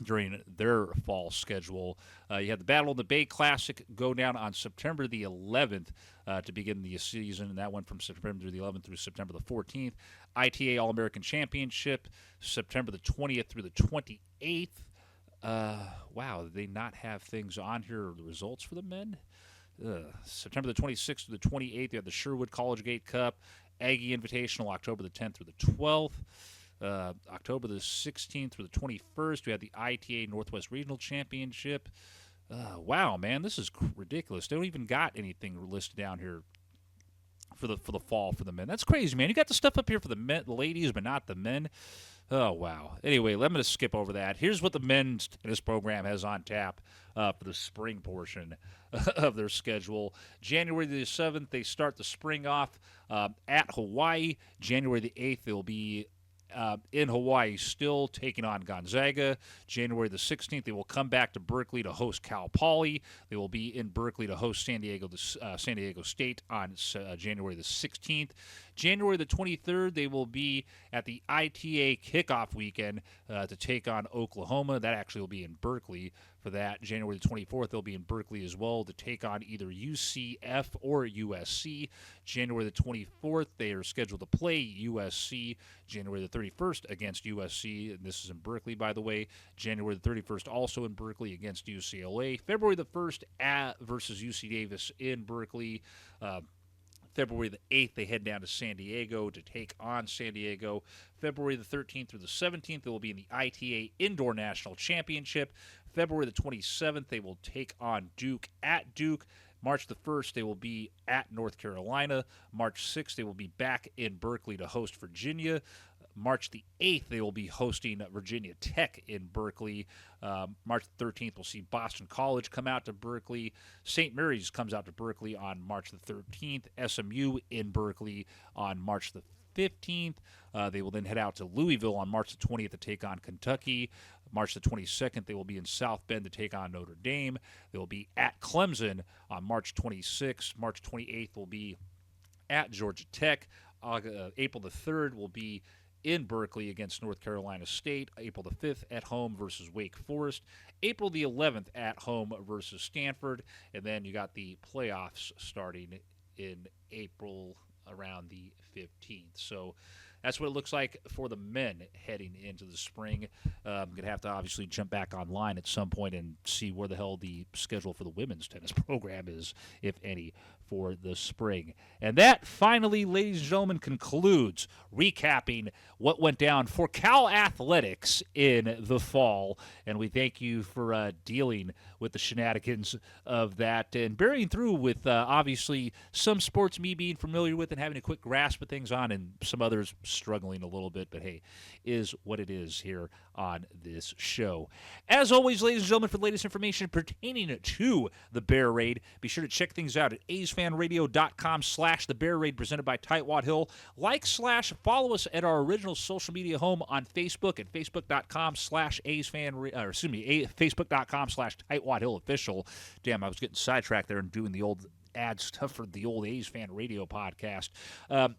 during their fall schedule. You have the Battle of the Bay Classic go down on September the 11th to begin the season, and that went from September the 11th through September the 14th. ITA All-American Championship, September the 20th through the 28th. Wow, did they not have things on here, the results for the men? September the 26th through the 28th, you have the Sherwood College Gate Cup, Aggie Invitational, October the 10th through the 12th. October the 16th through the 21st, we had the ITA Northwest Regional Championship. Wow, man, this is ridiculous. They don't even got anything listed down here for the fall for the men. That's crazy, man. You got the stuff up here for the men, the ladies, but not the men. Oh, wow. Anyway, I'm going to skip over that. Here's what the men's tennis program has on tap for the spring portion of their schedule. January the 7th, they start the spring off at Hawaii. January the 8th, they'll be in Hawaii, still taking on Gonzaga. January the 16th, they will come back to Berkeley to host Cal Poly. They will be in Berkeley to host San Diego State on January the 16th. January the 23rd, they will be at the ITA kickoff weekend to take on Oklahoma. That actually will be in Berkeley for that. January the 24th, they'll be in Berkeley as well to take on either UCF or USC. January the 24th, they are scheduled to play USC. January the 31st against USC, and this is in Berkeley, by the way. January the 31st also in Berkeley against UCLA. February the 1st versus UC Davis in Berkeley. February the 8th, they head down to San Diego to take on San Diego. February the 13th through the 17th, they will be in the ITA Indoor National Championship. February the 27th, they will take on Duke at Duke. March the 1st, they will be at North Carolina. March 6th, they will be back in Berkeley to host Virginia. March the 8th, they will be hosting Virginia Tech in Berkeley. March the 13th, we'll see Boston College come out to Berkeley. St. Mary's comes out to Berkeley on March the 13th. SMU in Berkeley on March the 15th. They will then head out to Louisville on March the 20th to take on Kentucky. March the 22nd, they will be in South Bend to take on Notre Dame. They will be at Clemson on March 26th. March 28th will be at Georgia Tech. April the 3rd will be in Berkeley against North Carolina State. April the 5th at home versus Wake Forest. April the 11th at home versus Stanford. And then you got the playoffs starting in April around the 15th. So that's what it looks like for the men heading into the spring. I'm going to have to obviously jump back online at some point and see where the hell the schedule for the women's tennis program is, if any, for the spring. And that finally, ladies and gentlemen, concludes recapping what went down for Cal Athletics in the fall. And we thank you for dealing with the shenanigans of that and bearing through with obviously some sports me being familiar with and having a quick grasp of things on, and some others struggling a little bit, but hey, is what it is here on this show. As always, ladies and gentlemen, for the latest information pertaining to the Bear Raid, be sure to check things out at aesfanradio.com/the Bear Raid, presented by Tightwad Hill. Follow us at our original social media home on Facebook at facebook.com/Tightwad Hill official. Damn, I was getting sidetracked there and doing the old ad stuff for the old A's Fan Radio podcast.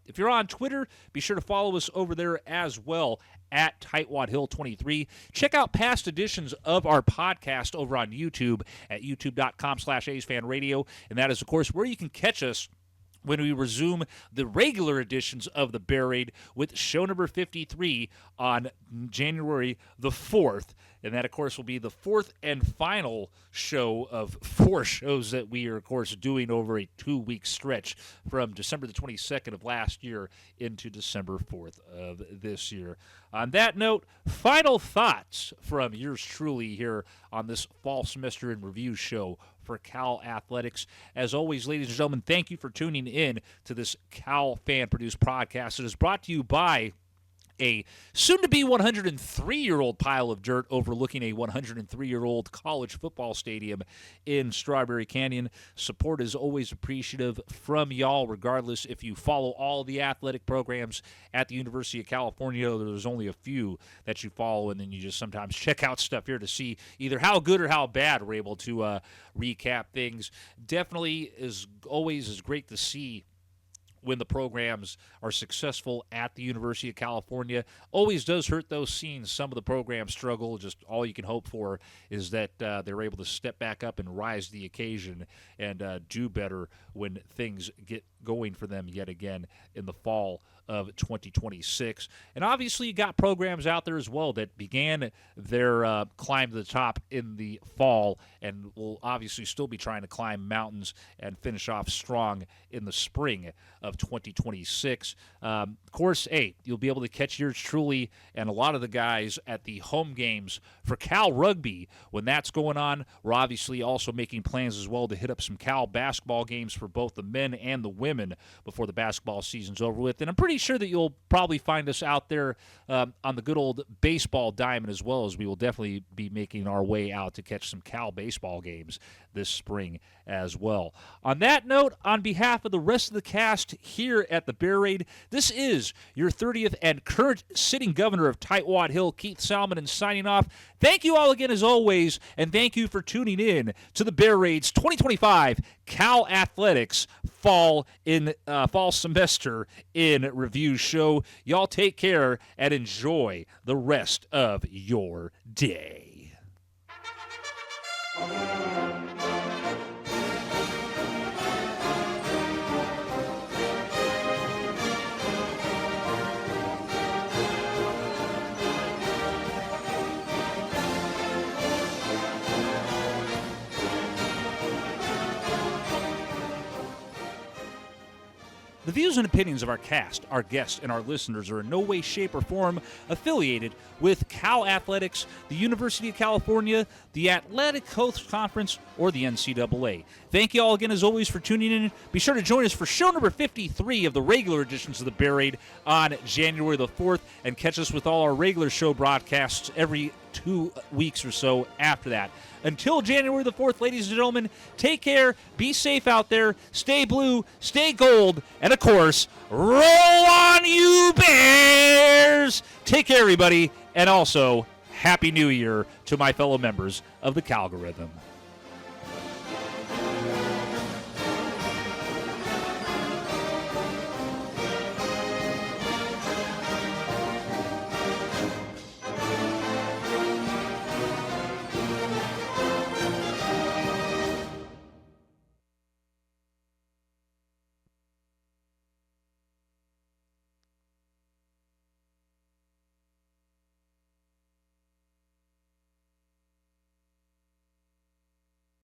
If you're on Twitter, be sure to follow us over there as well at Tightwad Hill 23. Check out past editions of our podcast over on YouTube at youtube.com/A's Fan Radio. And that is, of course, where you can catch us when we resume the regular editions of the Bear Raid with show number 53 on January the 4th. And that, of course, will be the fourth and final show of 4 shows that we are, of course, doing over a 2-week stretch from December the 22nd of last year into December 4th of this year. On that note, final thoughts from yours truly here on this fall semester in review show for Cal Athletics. As always, ladies and gentlemen, thank you for tuning in to this Cal fan-produced podcast. It is brought to you by a soon-to-be 103-year-old pile of dirt overlooking a 103-year-old college football stadium in Strawberry Canyon. Support is always appreciative from y'all, regardless if you follow all the athletic programs at the University of California. There's only a few that you follow, and then you just sometimes check out stuff here to see either how good or how bad we're able to recap things. Definitely, as always, is great to see when the programs are successful at the University of California. Always does hurt those scenes. Some of the programs struggle. Just all you can hope for is that they're able to step back up and rise to the occasion and do better when things get going for them yet again in the fall of 2026. And obviously you got programs out there as well that began their climb to the top in the fall and will obviously still be trying to climb mountains and finish off strong in the spring of 2026. Of course, hey, you'll be able to catch yours truly and a lot of the guys at the home games for Cal Rugby when that's going on. We're obviously also making plans as well to hit up some Cal basketball games for both the men and the women before the basketball season's over with. And I'm pretty sure that you'll probably find us out there on the good old baseball diamond as well, as we will definitely be making our way out to catch some Cal baseball games this spring as well. On that note, on behalf of the rest of the cast here at the Bear Raid, this is your 30th and current sitting governor of Tightwad Hill, Keith Salminen, signing off. Thank you all again as always, and thank you for tuning in to the Bear Raid's 2025 Cal Athletics fall semester in review show. Y'all take care and enjoy the rest of your day. The views and opinions of our cast, our guests, and our listeners are in no way, shape, or form affiliated with Cal Athletics, the University of California, the Athletic Coast Conference, or the NCAA. Thank you all again, as always, for tuning in. Be sure to join us for show number 53 of the regular editions of the Bear Raid on January the 4th, and catch us with all our regular show broadcasts every 2 weeks or so after that. Until January the 4th, ladies and gentlemen, take care, be safe out there, stay blue, stay gold, and of course, roll on you Bears! Take care, everybody, and also, Happy New Year to my fellow members of the Calgorithm.